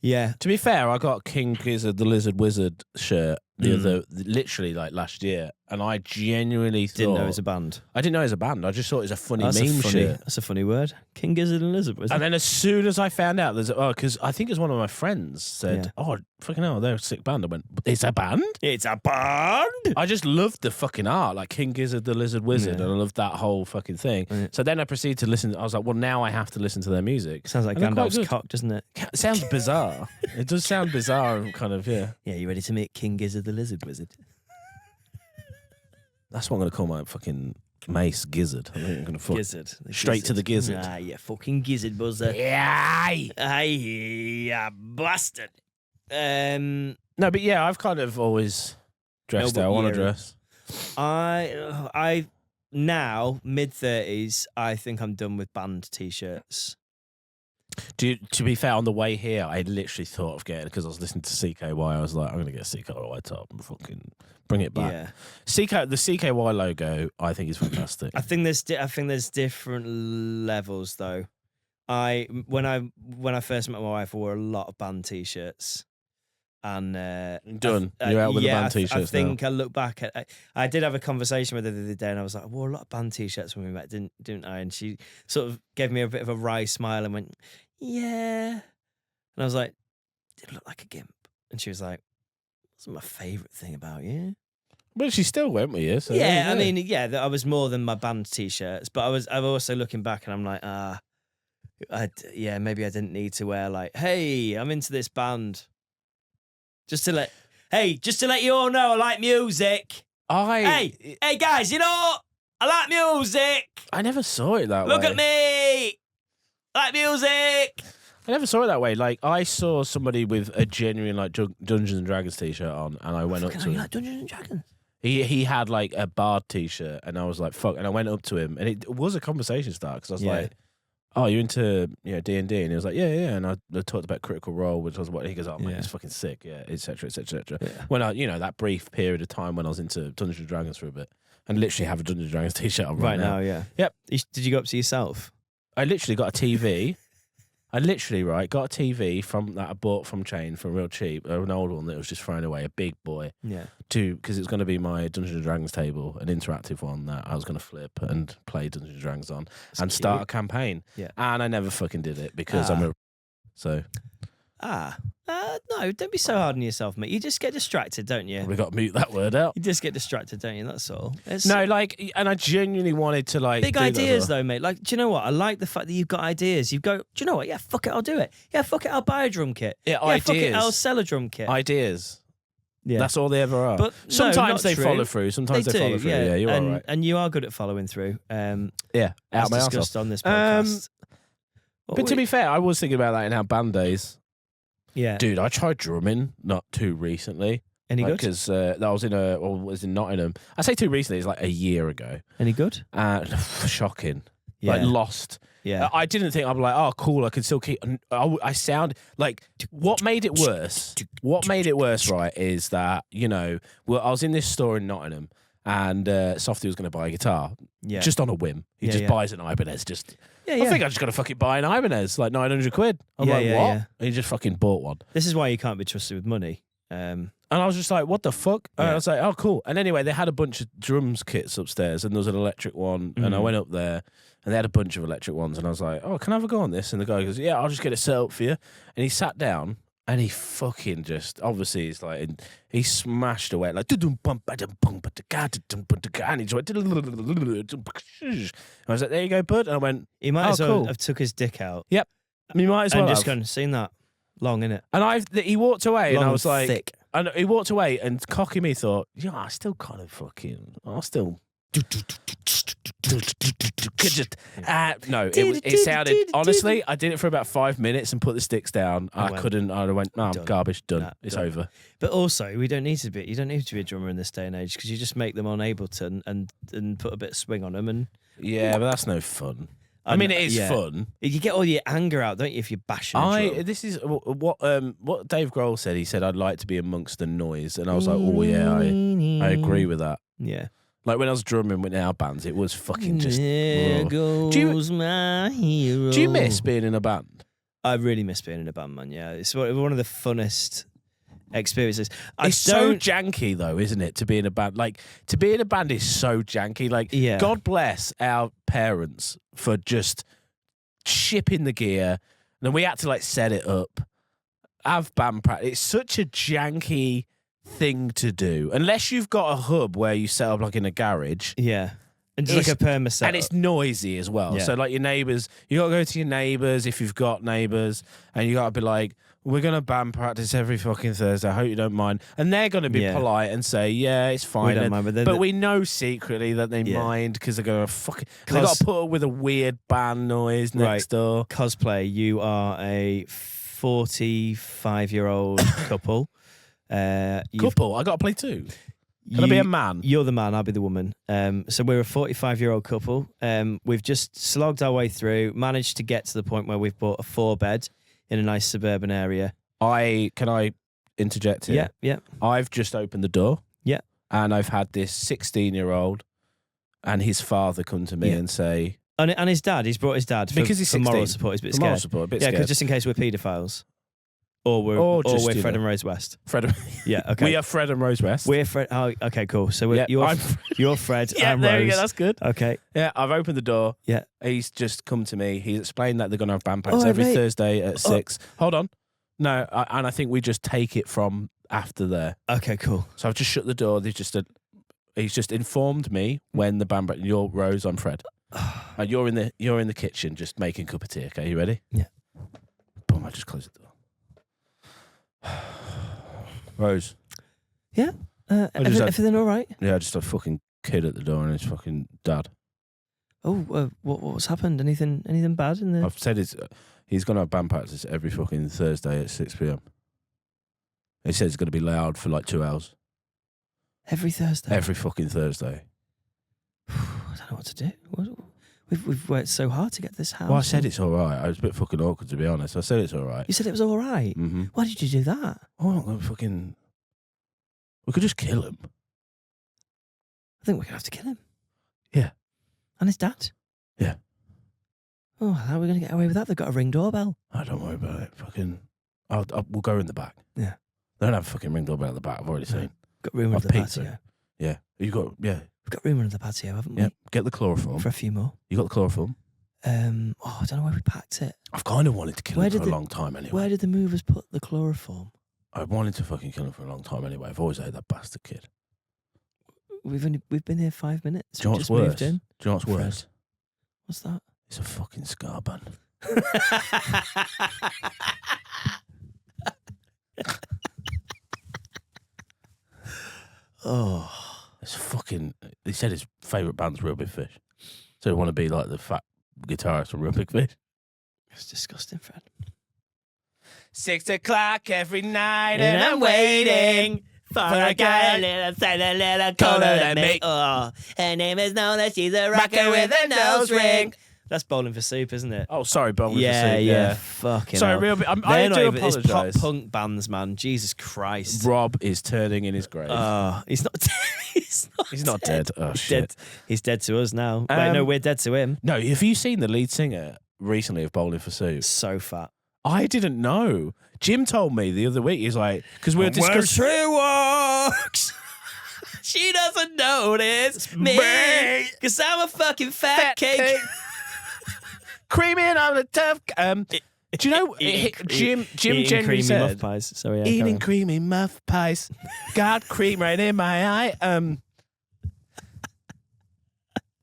Yeah. To be fair, I got King Gizzard the Lizard Wizard shirt literally like last year, and I genuinely Didn't know it thought was a band. I didn't know it was a band. I just thought it was a funny That's meme shirt. That's a funny word. King Gizzard and Lizard. And then as soon as I found out, because I think it was one of my friends said, "Oh, fucking hell, they're a sick band." I went, "It's a band? It's a band." I just loved the fucking art, like King Gizzard, the Lizard Wizard, and I loved that whole fucking thing. Yeah. So then I proceeded to listen. I was like, well, now I have to listen to their music. Sounds like And they're quite Gandalf's good. cock, doesn't it? It sounds bizarre. It does sound bizarre, and kind of, yeah. Yeah, you ready to meet King Gizzard the Lizard Wizard? That's what I'm going to call my fucking mace, Gizzard. I think I'm going to Gizzard. straight to the gizzard. Ah, yeah, fucking gizzard buzzer. Yeah. Aye, bastard. No, but yeah, I've kind of always dressed No, but how I want to yeah. dress. I now mid-30s. I think I'm done with band t-shirts. To be fair, on the way here, I literally thought of getting, because I was listening to CKY, I was like, I'm going to get a CKY top and fucking bring it back. Yeah, The CKY logo, I think, is fantastic. I think there's different levels though. When I first met my wife, I wore a lot of band t-shirts. And Done. You're out with the band I t-shirts think I look back at. I did have a conversation with her the other day, and I was like, I wore a lot of band t-shirts when we met, didn't I? And she sort of gave me a bit of a wry smile and went, "Yeah." And I was like, "Did look like a gimp?" And she was like, "Wasn't my favourite thing about you." But she still went with you. So Yeah, I mean, yeah, I was more than my band t-shirts, but I'm also looking back and I'm like, maybe I didn't need to wear like, "Hey, I'm into this band." Just to let you all know I like music. Hey guys, you know, I like music. I never saw it that way. Look at me. I like music. I never saw it that way. Like, I saw somebody with a genuine, like, Dungeons and Dragons t-shirt on, and I went up to You him. like Dungeons and Dragons? He had, like, a bard t-shirt, and I was like, fuck. And I went up to him, and it was a conversation start, because I was like, "Oh, you're into D&D?" And he was like, yeah. And I talked about Critical Role, which was what he goes, "Oh, man, it's fucking sick, yeah, etc., etc., etc." When I, that brief period of time when I was into Dungeons and Dragons for a bit, and literally have a Dungeons and Dragons t-shirt on right now. yeah. Yep. Did you go up to yourself? I literally got a TV. I literally, got a TV that I bought from Chain for real cheap, an old one that was just thrown away, a big boy. Yeah. Because it's going to be my Dungeons and Dragons table, an interactive one that I was going to flip and play Dungeons and Dragons on and start a campaign. Yeah. And I never fucking did it because I'm a... So... No, don't be so hard on yourself, mate. You just get distracted, don't you? We got to mute that word out. You just get distracted, don't you? That's all. No, like, and I genuinely wanted to, like... Big do that ideas, as well. though, mate. Like, do you know what? I like the fact that you've got ideas. You go, do you know what? Yeah, fuck it, I'll do it. Yeah, fuck it, I'll buy a drum kit. Yeah, fuck it, ideas. I'll sell a drum kit. Ideas. Yeah. That's all they ever are. But no, sometimes not they true. follow through. Sometimes they do, follow through. Yeah, you're and, all right. And you are good at following through. Yeah, As out my discussed arsehole. on this podcast. But to be fair, I was thinking about that in our band days. yeah, Dude, I tried drumming not too recently. any good? Because that was in Nottingham. I say too recently, it's like a year ago. Any good? Shocking. Yeah. Like lost. Yeah. I didn't think, I'd be like, oh, cool, I can still keep. I sound like, what made it worse? What made it worse, right, is that, I was in this store in Nottingham and Softy was going to buy a guitar. Yeah. Just on a whim. He just buys an Ibanez. I think I just got to fucking buy an Ibanez, like 900 quid. I'm like, what? Yeah. And he just fucking bought one. This is why you can't be trusted with money. And I was just like, what the fuck? And Yeah. I was like, oh, cool. And anyway, they had a bunch of drums kits upstairs and there was an electric one. And I went up there and they had a bunch of electric ones. And I was like, oh, can I have a go on this? And the guy goes, yeah, I'll just get it set up for you. And he sat down and he fucking just, obviously, he's like, he smashed away like, and he just went, and I was like, there you go, bud. And I went, He might as well cool. have took his dick out Yep. You might as well and just have. gone, seen that? Long, innit? And he walked away Long and I was like, thick. and he walked away and cocky me thought, I still kind of fucking, I still. No, it sounded, honestly, I did it for about 5 minutes and put the sticks down. I went, no, I'm done. garbage, done. Nah, It's done. over. But also, you don't need to be a drummer in this day and age because you just make them on Ableton and put a bit of swing on them and Yeah, but that's no fun. I mean, it is fun. You get all your anger out, don't you, if you're bashing a drum? This is what Dave Grohl said. He said, I'd like to be amongst the noise. And I was like, oh, yeah, I agree with that. Yeah. Like when I was drumming with our bands, it was fucking just. There ugh. goes my hero. Do you miss being in a band? I really miss being in a band, man. Yeah, it's one of the funnest experiences. It's so janky, though, isn't it? To be in a band, like to be in a band is so janky. Like, Yeah. God bless our parents for just shipping the gear, and then we had to like set it up, have band practice. It's such a janky thing to do, unless you've got a hub where you set up like in a garage. Yeah. And just like a perma setup. And it's noisy as well. Yeah. So like your neighbours, you got to go to your neighbours if you've got neighbours, and you got to be like, we're going to band practice every fucking Thursday. I hope you don't mind. And they're going to be Yeah. polite and say, yeah, it's fine. don't And- mind, but but we know secretly that they Yeah. mind because they're going to fucking... They've got to put up with a weird band noise next door. Cosplay, you are a 45-year-old couple. Couple, I got to play too. Can I be a man? You're the man, I'll be the woman. So we're a 45-year-old couple. We've just slogged our way through, managed to get to the point where we've bought a 4-bed in a nice suburban area. Can I interject here? Yeah. I've just opened the door. Yeah. And I've had this 16-year-old and his father come to me Yeah. and say... And his dad, he's brought his dad Because he's for moral 16. support. He's a bit For moral scared. support, a bit Yeah, scared. because just in case we're paedophiles. Or we're just, Fred and Rose West. Fred, Yeah, okay. we are Fred and Rose West. We're Fred. Oh, okay, cool. So Yeah, you're I'm- you're Fred. yeah, I'm there Rose. you go. That's good. Okay. Yeah, I've opened the door. Yeah. He's just come to me. He's explained that they're going to have band practice Oh, every mate. Thursday at 6. Hold on. No, and I think we just take it from after there. Okay, cool. So I've just shut the door. He's just informed me when the band practice. You're Rose. I'm Fred. And you're in the kitchen just making a cup of tea. Okay, you ready? Yeah. Boom! I just closed the door. Rose. Yeah. Everything all right? Yeah, just a fucking kid at the door and his fucking dad. Oh, what's happened? Anything bad in there? I've said he's going to have band practice every fucking Thursday at 6 p.m. He says it's going to be loud for like 2 hours. Every Thursday. Every fucking Thursday. I don't know what to do. We've worked so hard to get this house. Well, I said it's all right. I was a bit fucking awkward, to be honest. I said it's all right. You said it was all right. Mm-hmm. Why did you do that? Oh, I'm not going to fucking... We could just kill him. I think we're gonna have to kill him. Yeah. And his dad. Yeah. Oh, how are we gonna get away with that? They've got a Ring doorbell. Oh, don't worry about it. Fucking... we'll go in the back. Yeah. They don't have a fucking ring doorbell at the back. I've already seen. Got room under I've the peeked patio. Yeah. You got... Yeah. We've got room under the patio, haven't we? Yeah. Get the chloroform. For a few more. You got the chloroform? I don't know where we packed it. I've kind of wanted to kill Where him did for a the- long time anyway. Where did the movers put the chloroform? I wanted to fucking kill him for a long time anyway. I've always hated that bastard kid. We've been here 5 minutes. Do you know We what's just worse? moved in. Do you know what's Fred. worse? What's that? It's a fucking scar bun. Oh, It's fucking... He said his favourite band's Real Big Fish. So he want to be like the fat guitarist from Real Big Fish. it's disgusting, Fred. 6 o'clock every night And I'm waiting for a guy a little colder than me. Oh, her name is Nona. She's a rocker with a nose ring. That's Bowling for Soup, isn't it? Oh, sorry, Bowling for Yeah, Soup. yeah. Fucking Sorry, hell. Real Big... I They're not do even, it's pop apologise. punk bands, man. Jesus Christ. Rob is turning in his grave. He's not dead. He's not dead. Oh, He's shit. dead. He's dead to us now. Wait, no, we're dead to him. No, have you seen the lead singer recently of Bowling for Soup? So fat. I didn't know. Jim told me the other week. He's like, because we were discussing. she walks, she doesn't notice me. Because I'm a fucking fat cake. Creaming on the tough. Do you know Jim Eating genuinely creamy said muff pies. Sorry, yeah, eating creamy muff pies. Got cream right in my eye.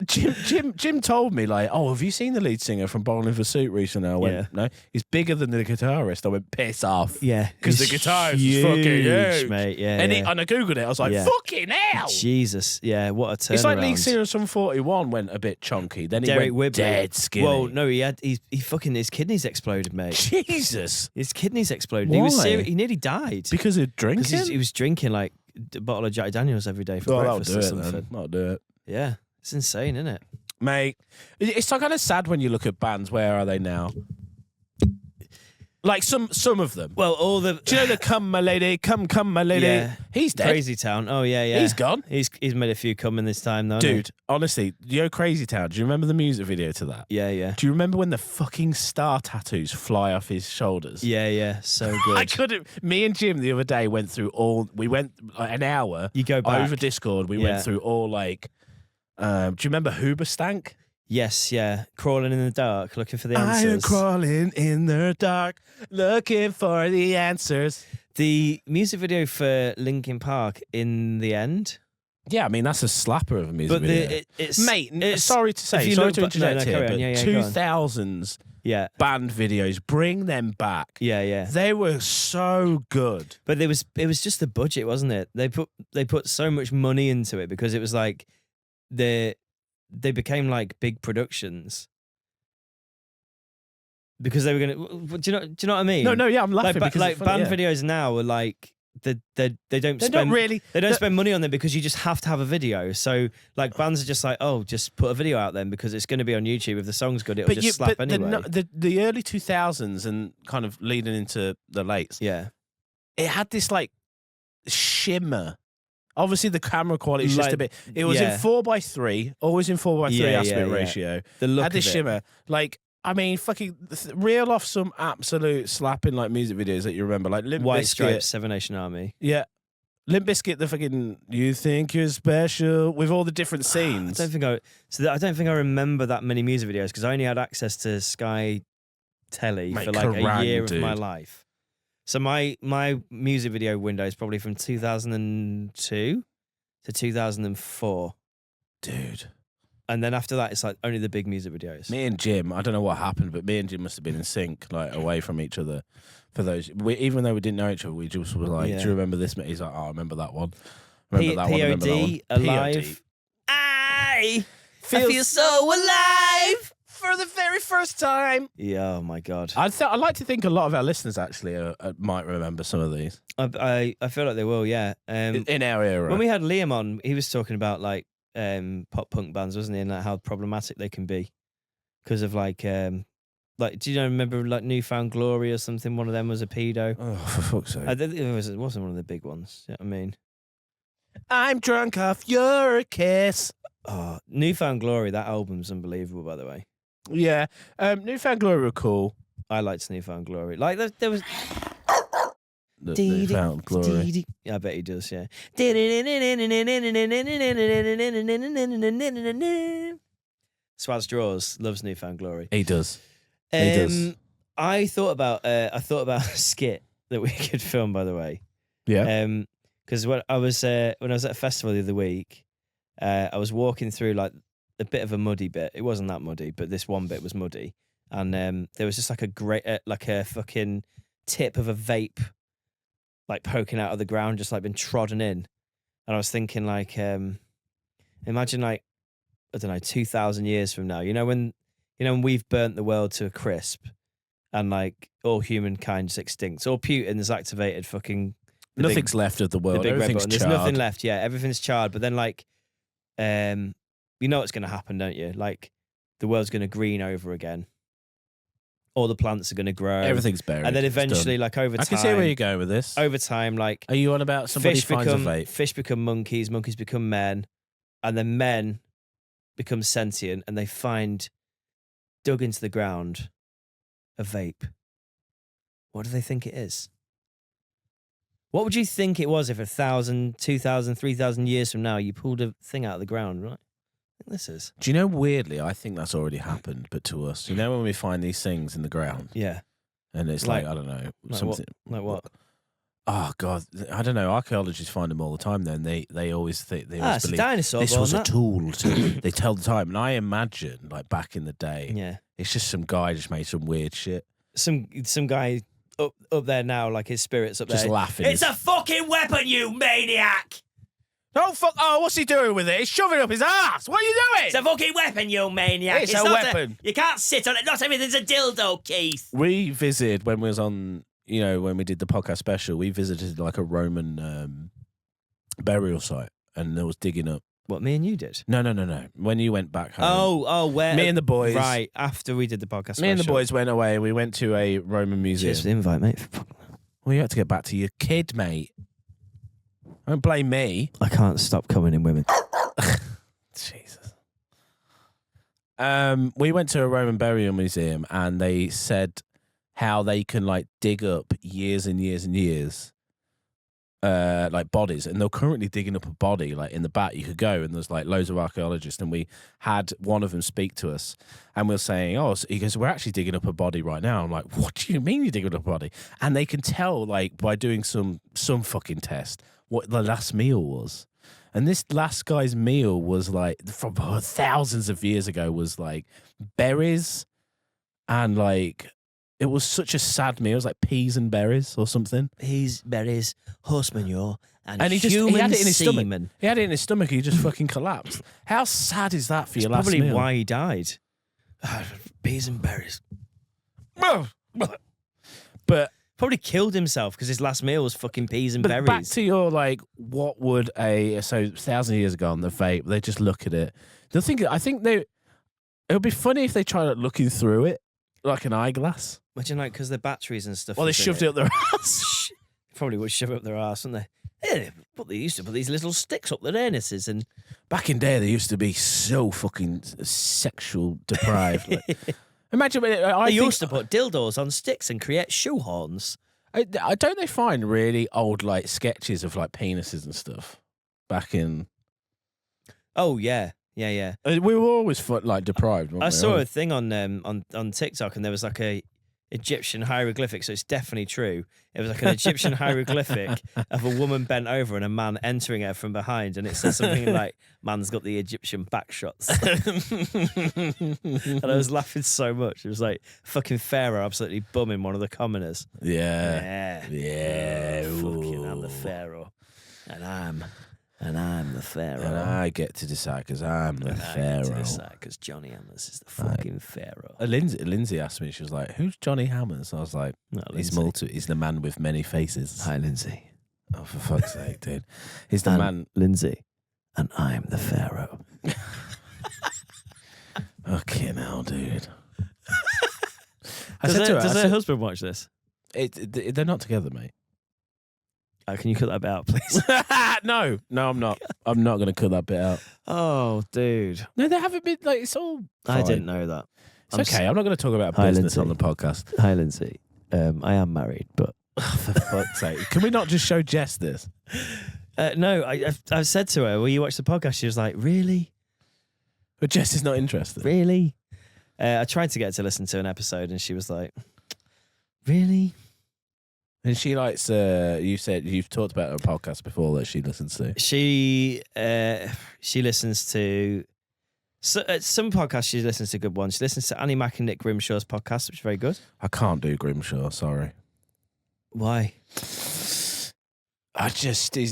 Jim told me like, oh, have you seen the lead singer from Bowling for Soup recently? I went, Yeah. no, he's bigger than the guitarist. I went, piss off. Yeah, because the he's guitarist is fucking huge, mate. Yeah, and, yeah. and I googled it. I was like, Yeah. fucking hell. Jesus, yeah, what a turnaround. It's like lead singer from 41 went a bit chunky. Then he Derek went Whibley. dead skinny. Well, no, he fucking his kidneys exploded, mate. Jesus. His kidneys exploded. He was Why? he nearly died Because of drinking? because he was drinking like a bottle of Jack Daniels every day for Oh, that'll breakfast do or it something. then. That'll do it. Yeah, it's insane, isn't it? Mate, it's so kind of sad when you look at bands. Where are they now? Like some of them. Well, all the Do you know the "Come My Lady, come my lady"? Yeah. He's dead. Crazy Town. Oh yeah. He's gone. He's made a few coming this time though. hasn't Dude, honestly, you know Crazy Town, do you remember the music video to that? he? Yeah. Do you remember when the fucking star tattoos fly off his shoulders? Yeah. So good. I couldn't. Me and Jim the other day went through all. We went like an hour. You go back. over Discord. We Yeah. went through all like. Do you remember Hoobastank? Yes, yeah. Crawling in the dark, looking for the I am answers. crawling in the dark, looking for the answers. The music video for Linkin Park in the end. Yeah, I mean that's a slapper of a music But video. it's Mate, sorry to if say, you sorry look to back- interject carry here, on. but Yeah, go on. 2000s Yeah. band videos, bring them back. Yeah. They were so good. But it was just the budget, wasn't it? They put so much money into it because it was like they became like big productions. Because they were gonna. Do you know what I mean? No, yeah, I'm laughing Like, because like it's funny, band yeah. videos now are like they don't They're spend not really. they don't spend money on them because you just have to have a video. So like bands are just like, oh, just put a video out then because it's going to be on YouTube. If the song's good, it'll just slap anyway. The early 2000s and kind of leading into the lates, Yeah, it had this like shimmer. Obviously, the camera quality is just Like, a bit. It was yeah. in 4:3, always in 4:3 Yeah, aspect yeah. ratio. the look Had this of it. shimmer, like. I mean, fucking reel off some absolute slapping like music videos that you remember, like Limp White Bizkit. Stripes, Seven Nation Army. Yeah, Limp Bizkit, the fucking "You Think You're Special" with all the different scenes. I don't think I remember that many music videos because I only had access to Sky Telly Mate, for like a Kerrang, year of my dude. life. So my music video window is probably from 2002 to 2004, Dude. and then after that, it's like only the big music videos. Me and Jim, I don't know what happened, but me and Jim must have been in sync, like away from each other for those. Even though we didn't know each other, we just were like, Yeah. "Do you remember this?" He's like, "Oh, I remember that one. Remember that one. Remember that one." POD, Alive. I Feels feel so alive. for the very first time. Yeah, oh my god. I'd like to think a lot of our listeners actually might remember some of these I feel like they will. Yeah. in our era. When we had Liam on, he was talking about like pop punk bands, wasn't he, and like how problematic they can be because of like do you remember like Newfound Glory or something? One of them was a pedo. Oh, for fuck's sake! I don't think it wasn't one of the big ones. You know what I mean? I'm drunk off your kiss. Oh, Newfound Glory, that album's unbelievable, by the way. Yeah, Newfound Glory were cool. I liked Newfound Glory. Like there was Newfound Glory. I bet he does, yeah. Swaz Draws loves Newfound Glory. He does. He does. I thought about a skit that we could film, by the way. Yeah. Because when I was at a festival the other week, I was walking through like a bit of a muddy bit. It wasn't that muddy, but this one bit was muddy, and there was just like a fucking tip of a vape, like poking out of the ground, just like been trodden in. And I was thinking, like, imagine like, I don't know, 2,000 years from now. You know when we've burnt the world to a crisp, and like all humankind's extinct. All Putin's activated fucking. Nothing's left of the The world. big red Everything's button. There's charred. nothing left. Yeah, everything's charred. But then, like, you know what's going to happen, don't you? Like, the world's going to green over again. All the plants are going to grow. Everything's buried. And then It's done. eventually, like over I time, can see where you're going with this. over time, like Are you on about somebody finds a vape? fish become monkeys, monkeys become men, and then men become sentient, and they find dug into the ground a vape. What do they think it is? What would you think it was if 1,000, 2,000, 3,000 years from now you pulled a thing out of the ground, right? I think this is. Do you know, weirdly, I think that's already happened, but to us. You know when we find these things in the ground Yeah. and it's Like- like I don't know, like something. Like what? Oh, God. I don't know. Archaeologists find them all the time then. They always think, they always It's a believe dinosaur this bone, was a that. tool to, they tell the time. And I imagine, like back in the day, Yeah. it's just some guy just made some weird shit. Some guy up there now, like his spirit's up Just there. laughing. It's a fucking weapon, you maniac! Oh, fuck. Oh, what's he doing with it? He's shoving it up his ass. What are you doing? It's a fucking weapon, you maniac! It's a not weapon. You can't sit on it. Not everything's a dildo, Keith. We visited when we was on, when we did the podcast special, we visited like a Roman burial site and there was digging up What, me and you did? No. When you went back home. Where? Me and the boys. Right, after we did the podcast. Me and the special. boys went away. We went to a Roman museum. Cheers for the invite, mate. Well, you had to get back to your kid, mate. Don't blame me. I can't stop coming in women. Jesus. We went to a Roman burial museum, and they said how they can like dig up years and years and years, like bodies, and they're currently digging up a body like in the back. You could go, and there's like loads of archaeologists, and we had one of them speak to us, and we're saying, oh, so he goes, we're actually digging up a body right now. I'm like, what do you mean you're digging up a body? And they can tell like by doing some fucking test what the last meal was. And this last guy's meal was like from thousands of years ago was like berries, and like it was such a sad meal. It was like peas and berries or something. Peas, berries, horse manure, and he human had it in his semen. stomach. He had it in his stomach. He just fucking collapsed. How sad is that for your last Probably meal? why he died. Peas and berries. But Probably killed himself because his last meal was fucking peas and berries. back to your like, what would so 1,000 years ago on the vape? They just look at it. I think it would be funny if they tried looking through it like an eyeglass. Imagine like because the batteries and stuff. Well, they was in shoved it up their ass. Probably would shove it up their arse, wouldn't they? Yeah, but they used to put these little sticks up their anuses, and Back in day, they used to be so fucking sexual deprived. Like, imagine they used to put dildos on sticks and create shoehorns. I don't they find really old like sketches of like penises and stuff back in. Oh yeah. We were always like deprived. Weren't I we? saw a thing on TikTok, and there was like a Egyptian hieroglyphic, so it's definitely true. It was like an Egyptian hieroglyphic of a woman bent over and a man entering her from behind, and it says something like, "Man's got the Egyptian back shots." And I was laughing so much. It was like fucking Pharaoh absolutely bumming one of the commoners. Yeah. Fucking, I'm the Pharaoh, and I'm the Pharaoh. And I get to decide because I'm the Pharaoh. Because Johnny Hammers is the fucking Pharaoh. Lindsay asked me, she was like, "Who's Johnny Hammers?" I was like, No, "He's Lindsay. he's the man with many faces." Hi, Lindsay. Oh, for fuck's sake, dude! He's the And man. Lindsay, and I'm the Pharaoh. Fucking hell, dude. Does her husband watch this? They're not together, mate. Can you cut that bit out, please? No, I'm not. I'm not going to cut that bit out. Oh, dude. No, they haven't been like it's all. I fine. didn't know that. It's okay. I'm not going to talk about Hi, business Lindsay. on the podcast. Hi, Lindsay. I am married, but For fuck's sake, can we not just show Jess this? no. I've said to her, "Will you watch the podcast?" She was like, "Really, But Jess is not interested. really." I tried to get her to listen to an episode, and she was like, "Really?" And she likes. You said you've talked about her podcast before that she listens to. She listens to some podcasts. She listens to good ones. She listens to Annie Mac and Nick Grimshaw's podcast, which is very good. I can't do Grimshaw. Sorry. Why? He's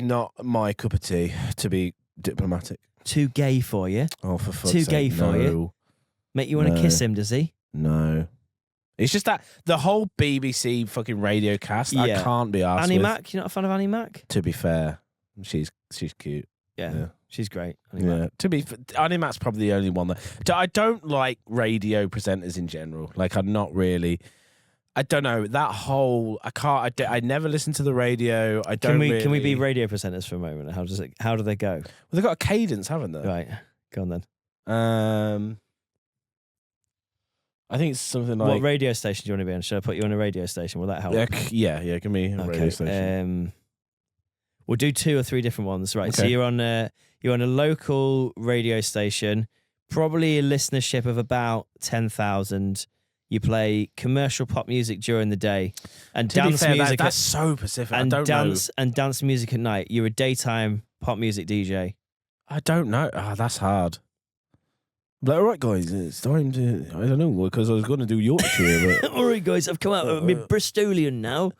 not my cup of tea. To be diplomatic. Too gay for you? Oh, for fuck's Too sake, gay for no. you? Make you want to No. kiss him? Does he? No. It's just that the whole BBC fucking radio cast, I Yeah. can't be arsed Annie with. Mac? You're not a fan of Annie Mac? To be fair, she's cute. Yeah, she's great. Annie Mac. Yeah. To be, Annie Mac's probably the only one that I don't like radio presenters in general. Like I'm not really. I don't know that whole. I can't. I never listen to the radio. I don't. Can we be really- radio presenters for a moment? How do they go? Well, they've got a cadence, haven't they? Right, go on then. I think it's something like. What radio station do you want to be on? Should I put you on a radio station? Will that help? Yeah. Give me a radio station. We'll do 2 or 3 different ones. Right. So Okay. you're on a local radio station, probably a listenership of about 10,000. You play commercial pop music during the day and To be dance fair, music that's so Pacific. and I don't dance music at night. You're a daytime pop music DJ. know. I don't know. That's hard. Like, all right, guys, it's time to. I don't know because I was going to do Yorkshire, but All right, guys, I've come out with my Bristolian now.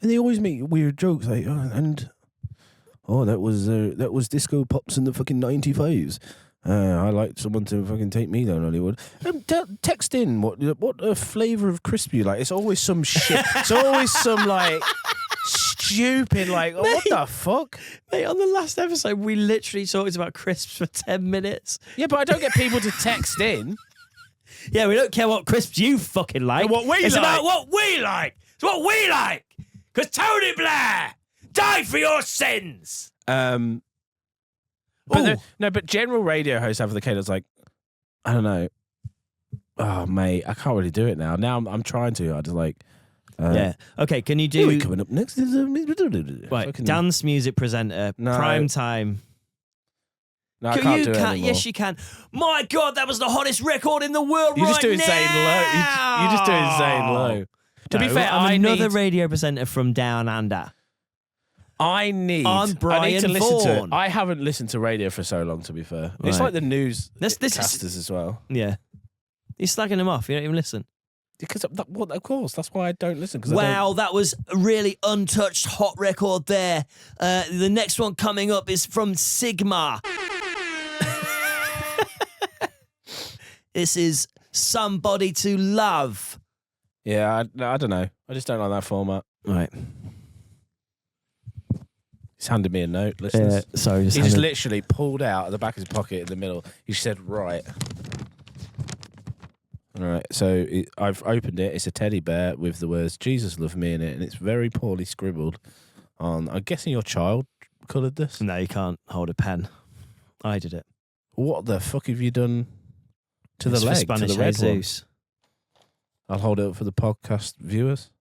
and they always make weird jokes like, that was disco pops in the fucking 95s. I like someone to fucking take me down Hollywood. Text in what flavour of crisp you like. It's always some shit. It's always some like stupid. Like, what the fuck? Mate, on the last episode, we literally talked about crisps for 10 minutes. Yeah, but I don't get people to text in. Yeah, we don't care what crisps you fucking like. And what we it's like. about what we like. It's what we like. Because Tony Blair died for your sins. But but general radio hosts have the case that's like, I don't know. Oh, mate, I can't really do it now. Now I'm trying to. I just like. Yeah. Okay, can you Who are we do... coming up next? Right, Fucking- dance music presenter, No. prime time. No, I can't do it anymore. Yes, you can. My God, that was the hottest record in the world You right just do insane low. now. You just do insane low. To be No, fair, I'm another need, radio presenter from Down Under. I'm Brian to listen to it. Vaughan. I haven't listened to radio for so long, to be fair. It's Right. like the news This is- casters as well. Yeah. You're slagging him off. You don't even listen. Because of course, that's why I don't listen. Cause Wow, that was a really untouched hot record there. The next one coming up is from Sigma. This is Somebody to Love. Yeah, I don't know. I just don't like that format. Right. He's handed me a note, listeners. Sorry, He just literally pulled out of the back of his pocket in the middle. He said, right. All right, so I've opened it. It's a teddy bear with the words "Jesus love me" in it, and it's very poorly scribbled. I'm guessing your child coloured this. No, you can't hold a pen. I did it. What the fuck have you done to It's the for leg? Spanish to the red Jesus. one? I'll hold it up for the podcast viewers.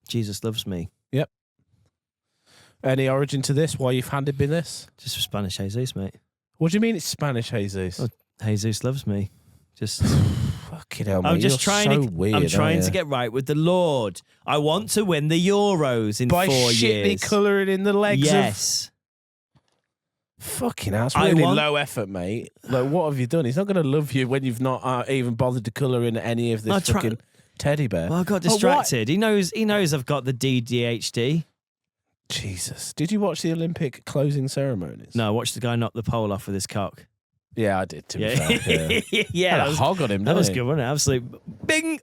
Jesus loves me. Any origin to this? Why you've handed me this? Just for Spanish Jesus, mate. What do you mean it's Spanish, Jesus? Oh, Jesus loves me. Just Fucking hell, mate. I'm just You're trying so to weird, I'm trying aren't to you? get right with the Lord. I want to win the Euros in by 4 shitly years. colouring in the legs Yes. of... Fucking hell, that's I really want- low effort, mate. Like, what have you done? He's not going to love you when you've not even bothered to colour in any of this fucking teddy bear. Well, I got Oh, what? distracted. He knows I've got the DDHD. Jesus. Did you watch the Olympic closing ceremonies? No, I watched the guy knock the pole off with his cock. Yeah, I did, to be Yeah. fair. Yeah. Yeah, Had that a was, hog on him, that was didn't he? good, wasn't it? Absolute bing.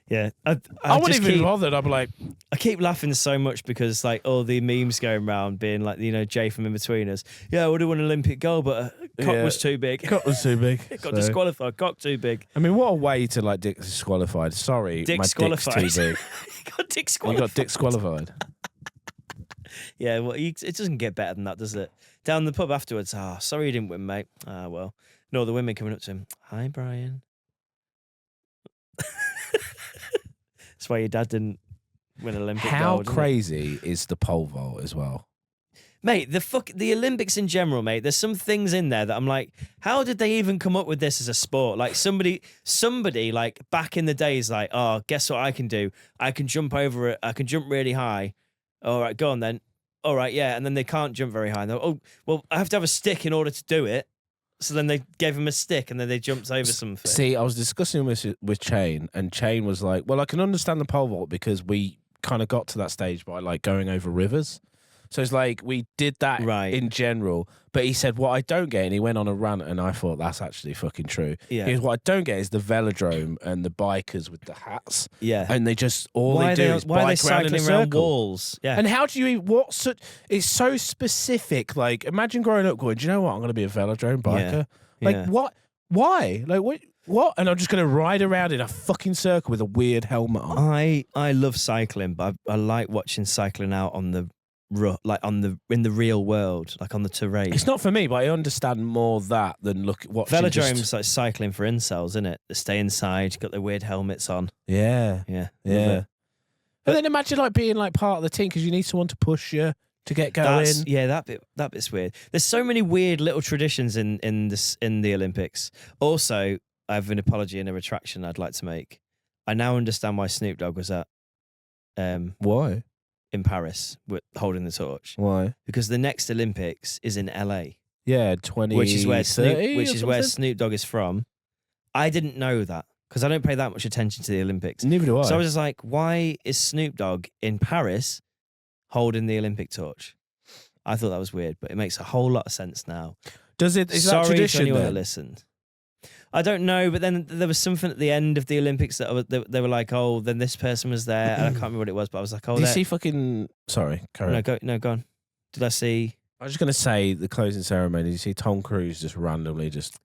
Yeah. I wouldn't just even keep, bothered. I'd be like, I keep laughing so much because like all the memes going around being like, Jay from In Between Us. Yeah, I would have won an Olympic gold, but cock Yeah. was too big. cock was too big. Got so- disqualified. Cock too big. I mean, what a way to like dick disqualified. Sorry, Dick my disqualified. dick's too big. Got You disqualified. got dick disqualified. Yeah, well, it doesn't get better than that, does it? Down the pub afterwards. Sorry you didn't win, mate. Well. No, the women coming up to him. Hi, Brian. That's why your dad didn't win Olympic How gold. isn't it? crazy is the pole vault as well? Mate, the Olympics in general, mate, there's some things in there that I'm like, how did they even come up with this as a sport? Like somebody like back in the days, like, oh, guess what I can do? I can jump over it. I can jump really high. All right, go on then. All right, yeah. And then they can't jump very high. And oh, well, I have to have a stick in order to do it. So then they gave him a stick and then they jumped over something. See, I was discussing with Chain, and Chain was like, well, I can understand the pole vault because we kind of got to that stage by like going over rivers. So it's like we did that Right. in general. But he said, what I don't get, and he went on a rant, and I thought that's actually fucking true. Yeah. He goes, what I don't get is the velodrome and the bikers with the hats. Yeah. And they just, all why they do are is why are they bike around in a cycling around circle. walls? Yeah. And how do you, it's so specific. Like, imagine growing up going, do you know what? I'm going to be a velodrome biker. Like, Yeah. what? Why? Like, what? And I'm just going to ride around in a fucking circle with a weird helmet on. I love cycling, but I like watching cycling out on the in the real world, like on the terrain. It's not for me, but I understand more that than watching Velodrome's just... like cycling for incels, isn't it? They stay inside, got their weird helmets on. Yeah. Yeah, Yeah. love it. But then imagine like being like part of the team because you need someone to push you to get going. That bit's weird. There's so many weird little traditions in the Olympics. Also, I have an apology and a retraction I'd like to make. I now understand why Snoop Dogg was at Why? in Paris with holding the torch, Why? because the next Olympics is in LA, Yeah, 20. which is where 30 or something? Snoop Dogg is from. I didn't know that because I don't pay that much attention to the Olympics. Neither do I. So I was just like, why is Snoop Dogg in Paris holding the Olympic torch? I thought that was weird, but it makes a whole lot of sense now. Does it? Is Sorry that to tradition anyone that then? listened. I don't know, but then there was something at the end of the Olympics that they were like, oh, then this person was there, and I can't remember what it was, but I was like, oh, Did you see fucking... Sorry, carry on. go on. Did I see... I was just going to say, the closing ceremony, you see Tom Cruise just randomly just...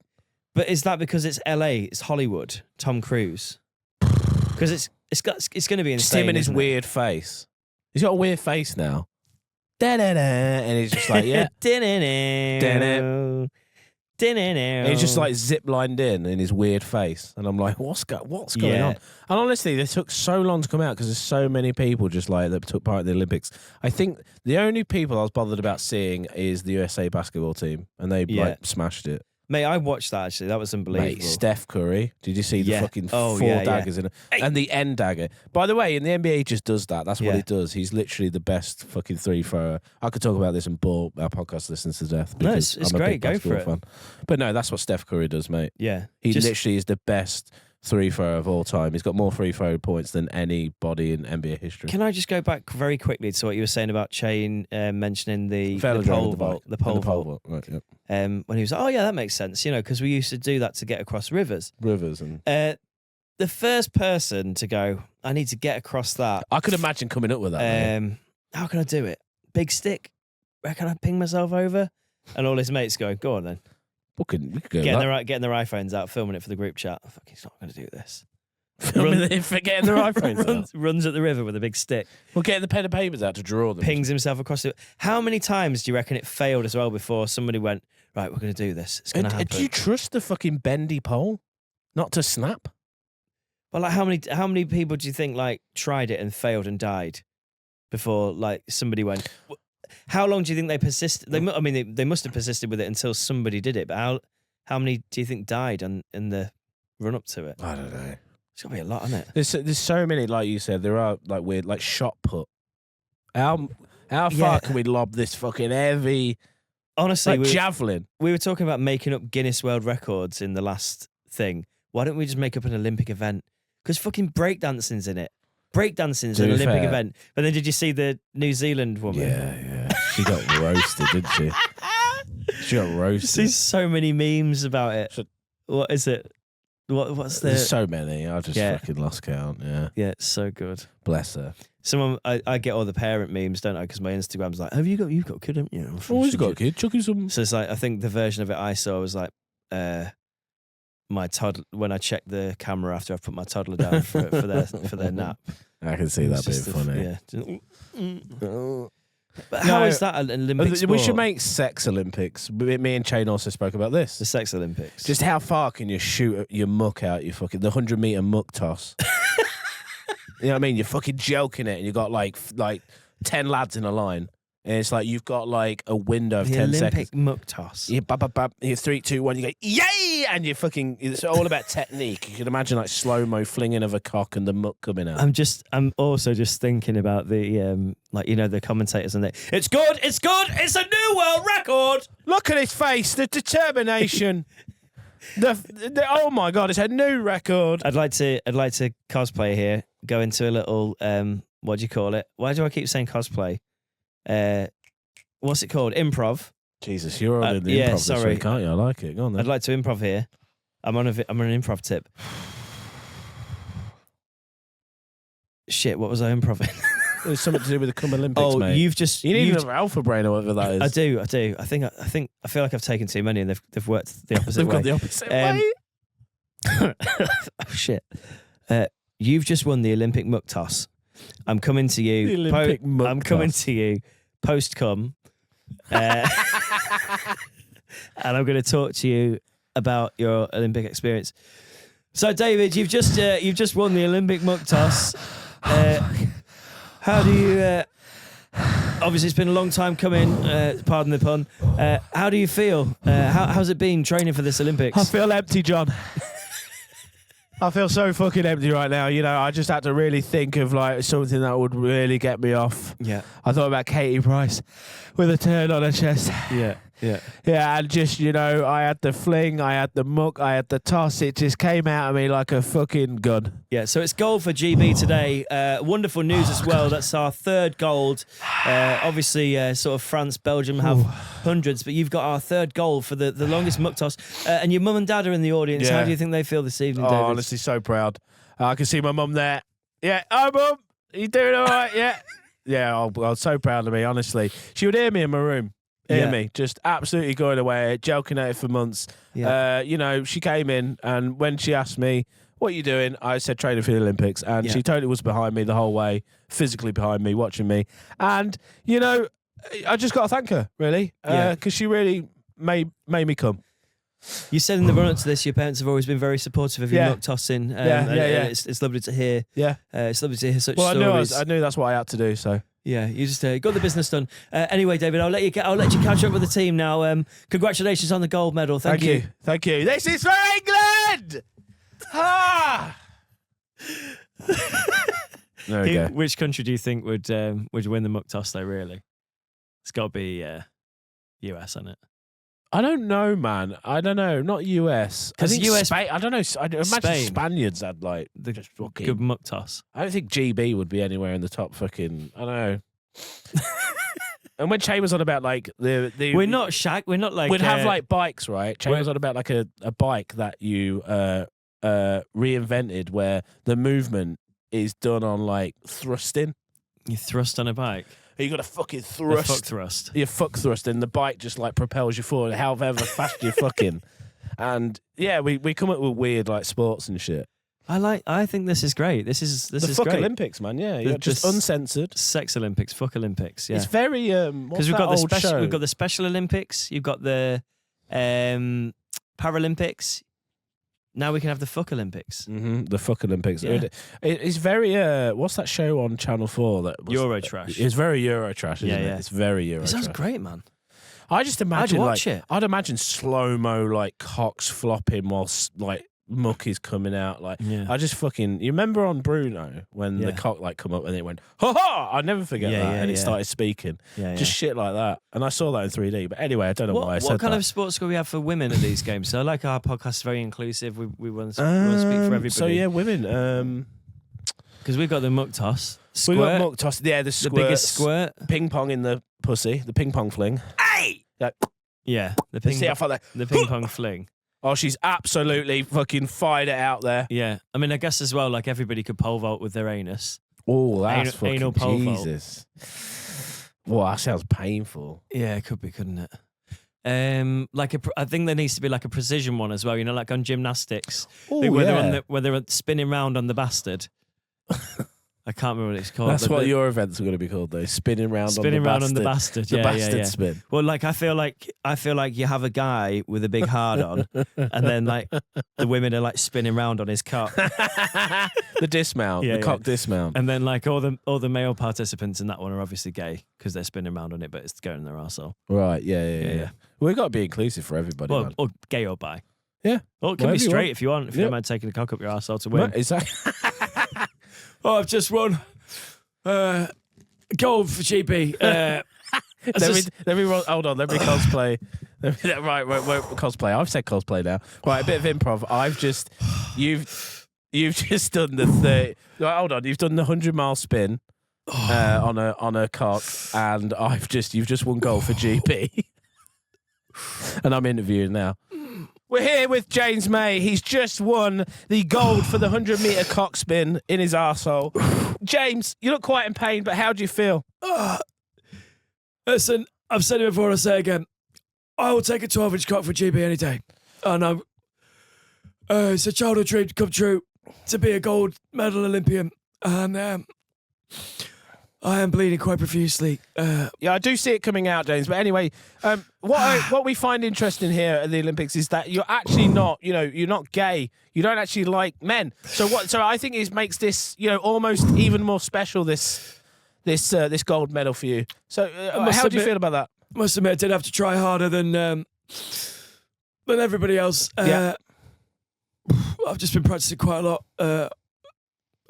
But is that because it's LA, it's Hollywood, Tom Cruise? Because it's going to be insane. Just him and his weird face. He's got a weird face now. Da-da-da, and he's just like, yeah. And he's just like zip-lined in his weird face. And I'm like, what's going on? And honestly, they took so long to come out because there's so many people just like that took part in the Olympics. I think the only people I was bothered about seeing is the USA basketball team. And they like smashed it. Mate, I watched that actually. That was unbelievable. Mate, Steph Curry. Did you see the fucking four daggers in it? And the end dagger. By the way, in the NBA, he just does that. That's what he does. He's literally the best fucking three thrower. I could talk about this and bore our podcast listeners to death. No, it's great. Go for it. Fan. But no, that's what Steph Curry does, mate. Yeah. He literally is the best three thrower of all time. He's got more free throw points than anybody in NBA history. Can I just go back very quickly to what you were saying about Shane mentioning the pole vault? The pole vault. Right, yep. When he was like, oh yeah, that makes sense, because we used to do that to get across rivers. And the first person to go, I need to get across that. I could imagine coming up with that. How can I do it? Big stick? Reckon I ping myself over? And all his mates going, go on then. We could go getting their iPhones out, filming it for the group chat. Fuck, he's not going to do this. Filming it for getting their iPhones out. Runs at the river with a big stick. Well, getting the pen and papers out to draw them. Pings himself across it. How many times do you reckon it failed as well before somebody went, right, we're going to do this. It's going to happen. Do you trust the fucking bendy pole not to snap? Well, like how many people do you think like tried it and failed and died before like somebody went? How long do you think they persisted? They must have persisted with it until somebody did it. But how many do you think died in the run up to it? I don't know. It's got to be a lot, isn't it? There's so many, like you said. There are like weird, like shot put. How far can we lob this fucking heavy? Honestly, like javelin. We were talking about making up Guinness World Records in the last thing. Why don't we just make up an Olympic event? Because fucking breakdancing's in it. Breakdancing's an Olympic event. But then did you see the New Zealand woman? Yeah. She got roasted, didn't she? She got roasted. There's so many memes about it. What is it? What's the... There's so many. I just fucking lost count. Yeah. Yeah, it's so good. Bless her. Someone, I get all the parent memes, don't I? Because my Instagram's like, you've got a kid, haven't you? Oh, he's got a kid. Chuck him some. So it's like, I think the version of it I saw was like, my toddler, when I check the camera after I've put my toddler down for their nap. I can see that being funny. Yeah. But how is that an Olympic sport? We should make sex Olympics. Me and Shane also spoke about this. The sex Olympics. Just how far can you shoot your muck out? The 100-meter muck toss. You know what I mean? You're fucking joking it, and you've got like 10 lads in a line. And it's like you've got like a window of 10 Olympic seconds. Muck toss. You You're 3, 2, 1. You go yay, and you fucking. It's all about technique. You can imagine like slow mo flinging of a cock and the muck coming out. I'm also just thinking about the the commentators and it's good, it's a new world record. Look at his face, the determination. Oh my god, it's a new record. I'd like to cosplay here. Go into a little what do you call it? Why do I keep saying cosplay? What's it called? Improv. Jesus, you're on the improv this week, aren't you? I like it. Go on then. I'd like to improv here. I'm on an improv tip. Shit, what was I improving? It's something to do with the Come Olympics, mate. You need another alpha brain or whatever that is. I do. I feel like I've taken too many and they've worked the opposite way. They've got the opposite way. Oh shit. You've just won the Olympic muck toss. I'm coming to you. The Olympic muck toss. I'm coming to you post-cum. And I'm going to talk to you about your Olympic experience. So, David, you've just won the Olympic muck toss. How do you? Obviously, it's been a long time coming. Pardon the pun. How do you feel? How's it been training for this Olympics? I feel empty, John. I feel so fucking empty right now. I just had to really think of like something that would really get me off. Yeah. I thought about Katie Price with a turn on her chest. Yeah. Yeah, and just, I had the fling, I had the muck, I had the toss. It just came out of me like a fucking gun. Yeah, so it's gold for GB today. Wonderful news as well. That's our third gold. Obviously, sort of France, Belgium have hundreds, but you've got our third goal for the longest muck toss. And your mum and dad are in the audience. Yeah. How do you think they feel this evening, Oh, David? honestly, so proud. I can see my mum there. Yeah. Oh, mum. You doing all right? Yeah. Yeah. I was so proud of me, honestly. She would hear me in my room. Hear me. Just absolutely going away, joking at it for months. Yeah. You know, she came in, and when she asked me, what are you doing? I said training for the Olympics, and she totally was behind me the whole way, physically behind me, watching me. And, you know, I just got to thank her, really, because she really made me come. You said in the run-up to this, your parents have always been very supportive of your muck tossing. It's lovely to hear. Yeah. It's lovely to hear such Well, stories. I knew that's what I had to do, so. Yeah, you just got the business done. Anyway, David, I'll let you catch up with the team now. Congratulations on the gold medal. Thank you. Thank you. This is for England! Ah! There we go. Which country do you think would win the muck toss, though, really? It's got to be US, hasn't it? I don't know, man. I don't know. Not US. I 'Cause think US Spain. I don't know. I imagine Spain. Spaniards had like The just fucking. good muck toss. I don't think GB would be anywhere in the top fucking. I don't know. And when Che was on about like the We're not shag. We're not like. we'd have like bikes, right? Che was on about like a bike that you reinvented where the movement is done on like thrusting. You thrust on a bike. You got to fucking The thrust. fuck thrust. Your fuck thrust, and the bike just like propels you forward, however fast you're fucking. And yeah, we come up with weird like sports and shit. I think this is great. This is The fuck great. Olympics, man. Yeah, you're just uncensored. Sex Olympics, fuck Olympics. Yeah, It's very because we've got the special. We've got the Special Olympics. You've got the Paralympics. Now we can have the fuck Olympics. The fuck Olympics. Yeah. It's very. What's that show on Channel 4 that was Eurotrash. It's very Eurotrash, isn't it? Yeah. It's very Eurotrash. It sounds great, man. I just imagine I'd watch it. I'd imagine slow mo like cocks flopping whilst like muck is coming out. Like I just fucking. You remember on Bruno when the cock like come up and it went ha ha? I'll never forget that, and it started speaking. Just shit like that, and I saw that in 3D. But anyway, I don't know why I said that. What kind of sports can we have for women at these games? So, like our podcast is very inclusive. We want to speak for everybody. So yeah, women. Because we've got the muck toss, We squirt, got muck toss. Yeah, the the biggest squirt. ping pong in the pussy, the ping pong fling. Hey! Like, Yeah, the see how far that. the ping pong fling. Oh, she's absolutely fucking fired it out there. Yeah, I mean, I guess as well, like everybody could pole vault with their anus. Oh, that's Anal- anal pole fucking vault. Jesus. Well, that sounds painful. Yeah, it could be, couldn't it? I think there needs to be like a precision one as well. You know, like on gymnastics, Oh, like yeah. where they're spinning round on the bastard. I can't remember what it's called. That's what your events are going to be called, though. Spinning round on the bastard. The The bastard. bastard Yeah. spin. Well, like I feel like you have a guy with a big hard on, and then like the women are like spinning round on his cock, The dismount. Yeah, the yeah. cock dismount. and then like all the male participants in that one are obviously gay because they're spinning round on it, but it's going in their arsehole. Right, yeah. Yeah. We've got to be inclusive for everybody, Well, man. or gay or bi. Yeah. Or it can Whatever be you straight want. if you want. If you Yeah. don't mind taking a cock up your arsehole to win. Right, exactly. Oh, I've just won. Gold for GB. Let me hold on. Let me cosplay. Right, cosplay. I've said cosplay now. Right, a bit of improv. You've just done the 30. Right, hold on. You've done the 100-mile spin on a cock, and you've just won gold for GB. And I'm interviewing now. We're here with James May. He's just won the gold for the 100-meter cock spin in his arsehole. James, you look quite in pain, but how do you feel? Listen, I've said it before, I'll say it again. I will take a 12-inch cock for GB any day. And it's a childhood dream to come true to be a gold medal Olympian. And I am bleeding quite profusely. Yeah, I do see it coming out, James. But anyway, what we find interesting here at the Olympics is that you're actually not, you're not gay. You don't actually like men. So I think it makes this, almost even more special. This gold medal for you. So how do you feel about that? Must admit, I did have to try harder than everybody else. Yeah. I've just been practicing quite a lot at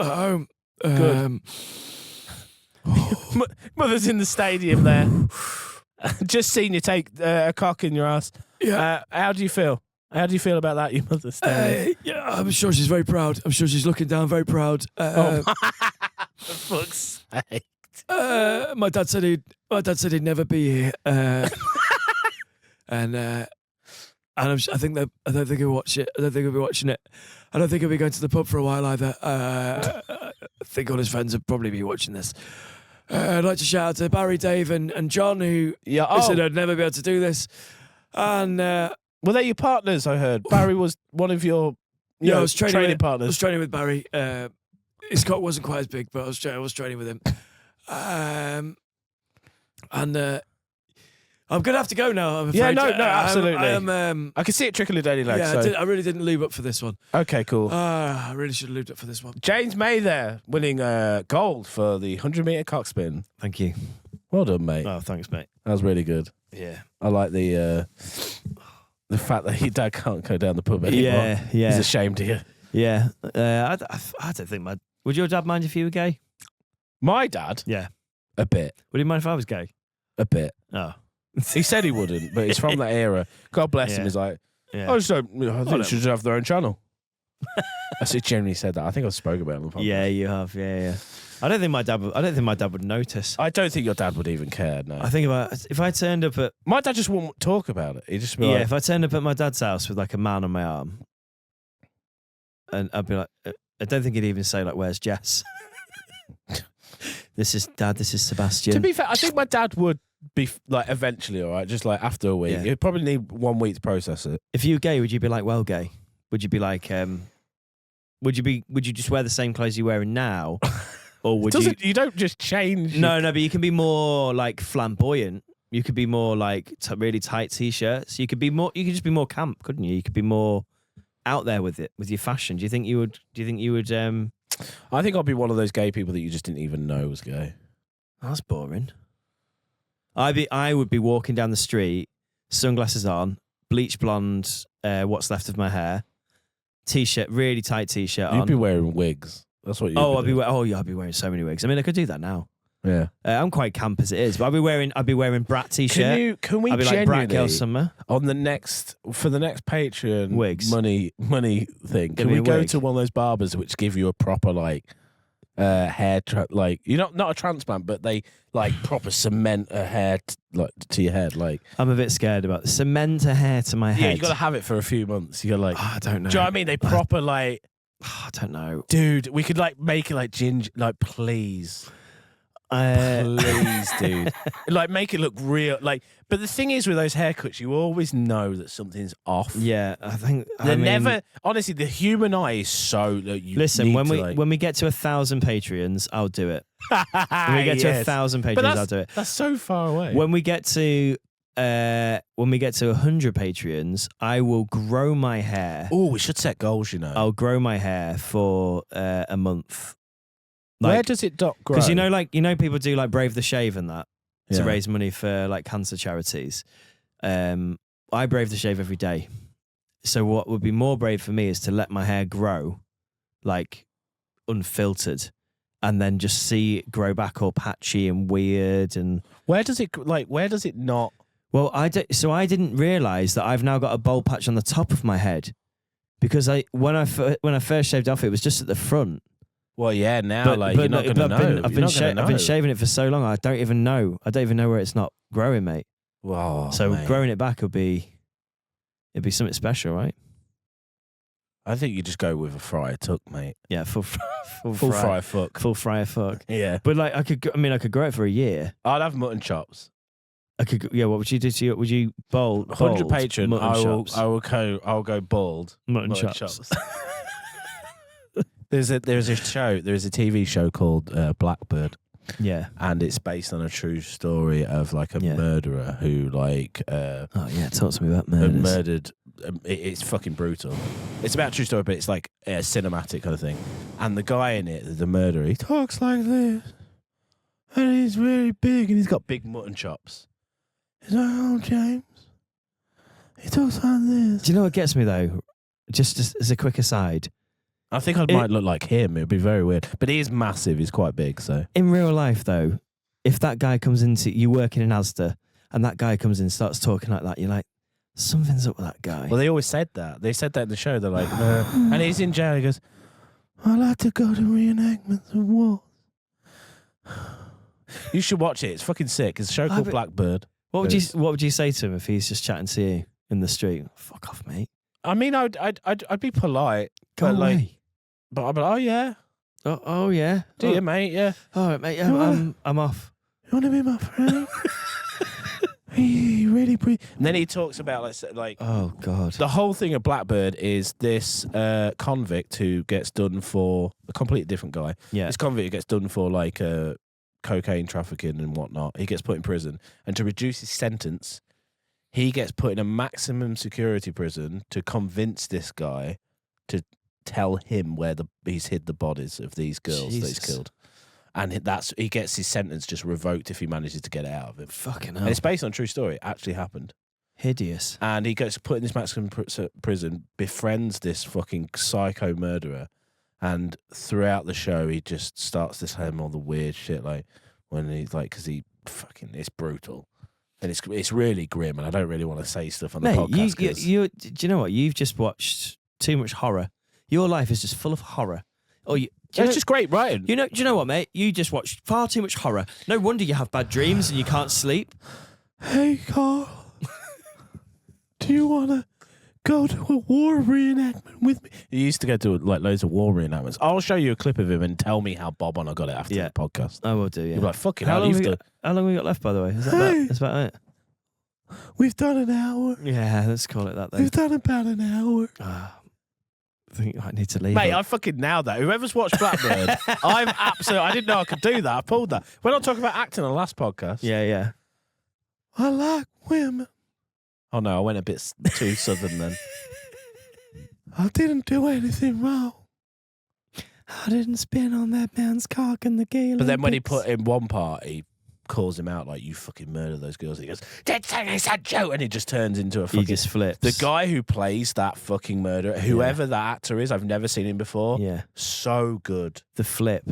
home. Good. Mother's in the stadium there. Just seen you take a cock in your ass. Yeah. How do you feel? How do you feel about that, your mother's standing? Yeah, I'm sure she's very proud. I'm sure she's looking down very proud. For fuck's sake. My dad said he'd never be here. and I think that I don't think he'll watch it. I don't think he'll be watching it. I don't think he'll be going to the pub for a while either. I think all his friends will probably be watching this. I'd like to shout out to Barry, Dave, and John, who said I'd never be able to do this. And well, they're your partners. I heard Barry was one of your I was training partners. I was training with Barry. His cock wasn't quite as big, but I was training with him. I'm gonna have to go now. I'm afraid. Yeah, no, absolutely. I I can see it trickling down your legs. I really didn't lube up for this one. Okay, cool. I really should have lubed up for this one. James May there, winning gold for the 100-meter cock spin. Thank you. Well done, mate. Oh, thanks, mate. That was really good. Yeah. I like the fact that your dad can't go down the pub anymore. Yeah. He's ashamed of you. Yeah. I don't think would your dad mind if you were gay? My dad? Yeah. A bit. Would he mind if I was gay? A bit. Oh. He said he wouldn't, but he's from that era. God bless him. He's like, I think they should have their own channel. I genuinely said that. I think I've spoken about it on the podcast. Yeah, you have. Yeah. I don't think my dad would notice. I don't think your dad would even care. No. I think if I turned up at my dad just wouldn't talk about it. He'd just be like, if I turned up at my dad's house with like a man on my arm, and I'd be like, I don't think he'd even say like, "Where's Jess?" This is Dad. This is Sebastian. To be fair, I think my dad would be like eventually, all right, just like after a week. Yeah. He'd probably need 1 week to process it. If you were gay, would you be like, well, gay? Would you be like, would you just wear the same clothes you're wearing now, or would you? You don't just change. No, but you can be more like flamboyant. You could be more like really tight t-shirts. You could just be more camp, couldn't you? You could be more out there with it, with your fashion. Do you think you would? I think I'd be one of those gay people that you just didn't even know was gay. That's boring. I would be walking down the street, sunglasses on, bleach blonde, what's left of my hair, t-shirt, really tight t-shirt on. You'd be wearing wigs. That's what you. I'd be wearing so many wigs. I mean, I could do that now. Yeah, I'm quite camp as it is, but I'd be wearing brat t-shirt. Can we I'd be like Brat Girl Summer on the next Patreon wigs money thing? Can me we a go wig. to one of those barbers which give you a proper like hair like you're not a transplant, but they like proper cement a hair to your head? Like I'm a bit scared about cement a hair to my head. Yeah, you got to have it for a few months. You got like I don't know. Do you know what I mean? They proper like I don't know, dude. We could like make it like ginger, like please. Please, dude. Like, make it look real. Like, but the thing is, with those haircuts, you always know that something's off. Yeah, I think never. Honestly, the human eye is so. You listen, need when we get to 1,000 Patreons, I'll do it. When we get to 1,000 Patreons, I'll do it. That's so far away. When we get to 100 Patreons, I will grow my hair. Oh, we should set goals. You know, I'll grow my hair for a month. Where does it grow? Because people do like Brave the Shave and that to raise money for like cancer charities. I brave the shave every day. So what would be more brave for me is to let my hair grow, like unfiltered, and then just see it grow back all patchy and weird. And where does it not? Well, I didn't realize that I've now got a bald patch on the top of my head, because when I first shaved off, it was just at the front. Well, yeah, now you're not going to know. I've been shaving it for so long, I don't even know where it's not growing, mate. Whoa, so mate. Growing it back it'd be something special, right? I think you just go with a fryer tuck, mate. Yeah, full fryer fuck. Full fryer fuck. Yeah, but like I could grow it for a year. I'd have mutton chops. I could. Yeah, what would you do to you? Would you bold 100 patron? I'll go bald. Mutton chops. There's a TV show called Blackbird. Yeah, and it's based on a true story of like a murderer who like talk to me about murders. Murdered. It's fucking brutal. It's about a true story, but it's like a cinematic kind of thing. And the guy in it, the murderer, he talks like this, and he's really big, and he's got big mutton chops. He's like, "Oh, James," he talks like this. Do you know what gets me though? Just as a quick aside. I think I might look like him. It would be very weird. But he is massive. He's quite big. So in real life, though, if that guy comes into you working in Asda and that guy comes in and starts talking like that, you're like, something's up with that guy. Well, they always said that. They said that in the show. They're like, and he's in jail. He goes, "I like to go to reenactments of wars." You should watch it. It's fucking sick. It's a show called Blackbird. What would you say to him if he's just chatting to you in the street? Fuck off, mate. I mean, I'd be polite. Go but away. like, but I'd be like, oh yeah, Oh yeah. do you, mate? Yeah. All right, mate. Yeah, I'm off. You want to be my friend? He really pretty. And then he talks about like Oh God. the whole thing of Blackbird is this convict who gets done for a completely different guy. Yeah. This convict who gets done for like cocaine trafficking and whatnot. He gets put in prison, and to reduce his sentence, he gets put in a maximum security prison to convince this guy to tell him where he's hid the bodies of these girls that he's Jesus. killed. And he gets his sentence just revoked if he manages to get it out of it. Fucking And hell. it's based on a true story. It actually happened. Hideous. And he gets put in this maximum prison, befriends this fucking psycho murderer, and throughout the show he just starts to tell him all the weird shit, like when he's like, because he fucking, it's brutal. And it's really grim, and I don't really want to say stuff on the Mate, podcast. you do you know what? You've just watched too much horror. Your life is just full of horror. It's just great writing. Do you know what, mate? You just watched far too much horror. No wonder you have bad dreams and you can't sleep. Hey, Carl. Do you want to go to a war reenactment with me? He used to go to like loads of war reenactments. I'll show you a clip of him and tell me how bob on I got it after the podcast. I will do, yeah. You'll be like, fucking How hell, long you've we done. got, how long we got left, by the way? Is that Hey. that's about it? We've done an hour. Yeah, let's call it that then. done about an hour. I think I need to leave. Mate, it. I fucking nailed that. Whoever's watched Blackbird, I didn't know I could do that. I pulled that. We're not talking about acting on the last podcast. Yeah. I like women. Oh no, I went a bit too southern then. I didn't do anything wrong. I didn't spin on that man's cock in the gay But then when he put in one part, he calls him out like, you fucking murder those girls. And he goes, "Dead Tony Sancho," and he just turns into a fucking... He just flips. The guy who plays that fucking murderer, whoever that actor is, I've never seen him before. Yeah. So good. The flip.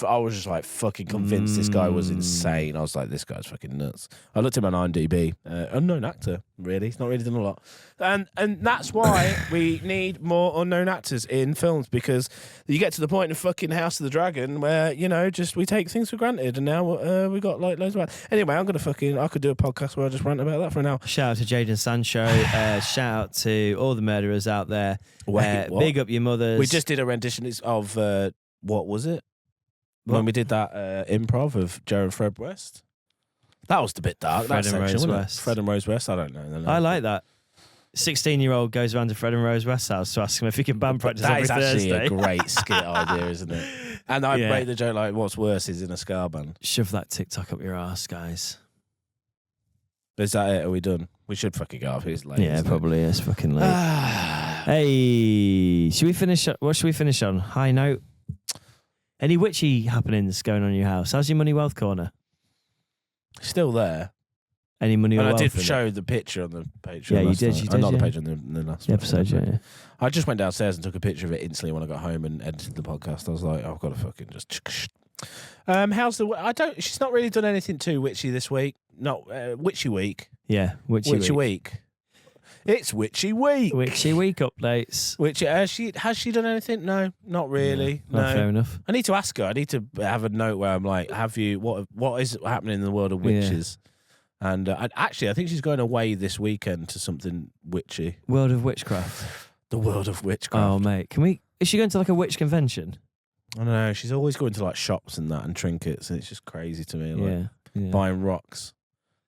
I was just like fucking convinced this guy was insane. I was like, this guy's fucking nuts. I looked him on IMDb. Unknown actor, really. He's not really done a lot. And that's why we need more unknown actors in films, because you get to the point in fucking House of the Dragon where, you know, just we take things for granted, and now we got like loads of... Anyway, I could do a podcast where I just rant about that for an hour. Shout out to Jaden Sancho. Shout out to all the murderers out there. Wait, what? Big up your mothers. We just did a rendition of, what was it? What? When we did that improv of Joe and Fred West. That was the bit dark. Fred that and section, Rose wasn't it? West. Fred and Rose West. I don't know. I like that. 16-year-old goes around to Fred and Rose West's house to ask him if he can band practice That every is actually Thursday. a great skit idea, isn't it? And I made the joke like, what's worse is in a ska band. Shove that TikTok up your ass, guys. Is that it? Are we done? We should fucking go off. It's late. Yeah, isn't probably. It's fucking late. it? Hey, should we finish? What should we finish on? High note? Any witchy happenings going on in your house? How's your money wealth corner? Still there. Any money And wealth? I did in it? show the picture on the Patreon. Yeah, you last did, night. you did, Not yeah. the Patreon, the last The episode, yeah. I just went downstairs and took a picture of it instantly when I got home and edited the podcast. I was like, I've got to fucking just... how's the... She's not really done anything too witchy this week. Not witchy week. Yeah, witchy week. It's witchy week. Witchy week updates. Which has she done anything? No, not really. No, fair enough. I need to ask her. I need to have a note where I'm like, what is happening in the world of witches? Yeah. And I think she's going away this weekend to something witchy. World of Witchcraft. The world of witchcraft. Oh, mate. Is she going to like a witch convention? I don't know. She's always going to like shops and that and trinkets, and it's just crazy to me. Like Yeah. buying rocks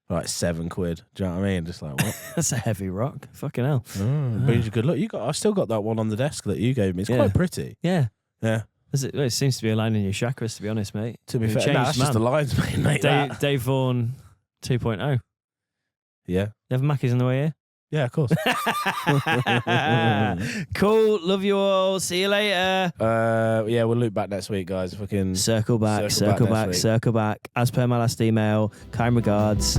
for like £7. Do you know what I mean? Just like, what? That's a heavy rock. Fucking hell. Brings you good luck. I've still got that one on the desk that you gave me. It's quite pretty. Yeah. Yeah. It seems to be aligning your chakras, to be honest, mate. To be You've fair, changed, that's just the man. lines, mate. Dave Vaughan 2.0. Yeah. You have Mackies on the way here? Yeah, of course. Cool. Love you all. See you later. Yeah, we'll loop back next week, guys. Fucking Circle back, Circle back next week. circle back. As per my last email, kind regards.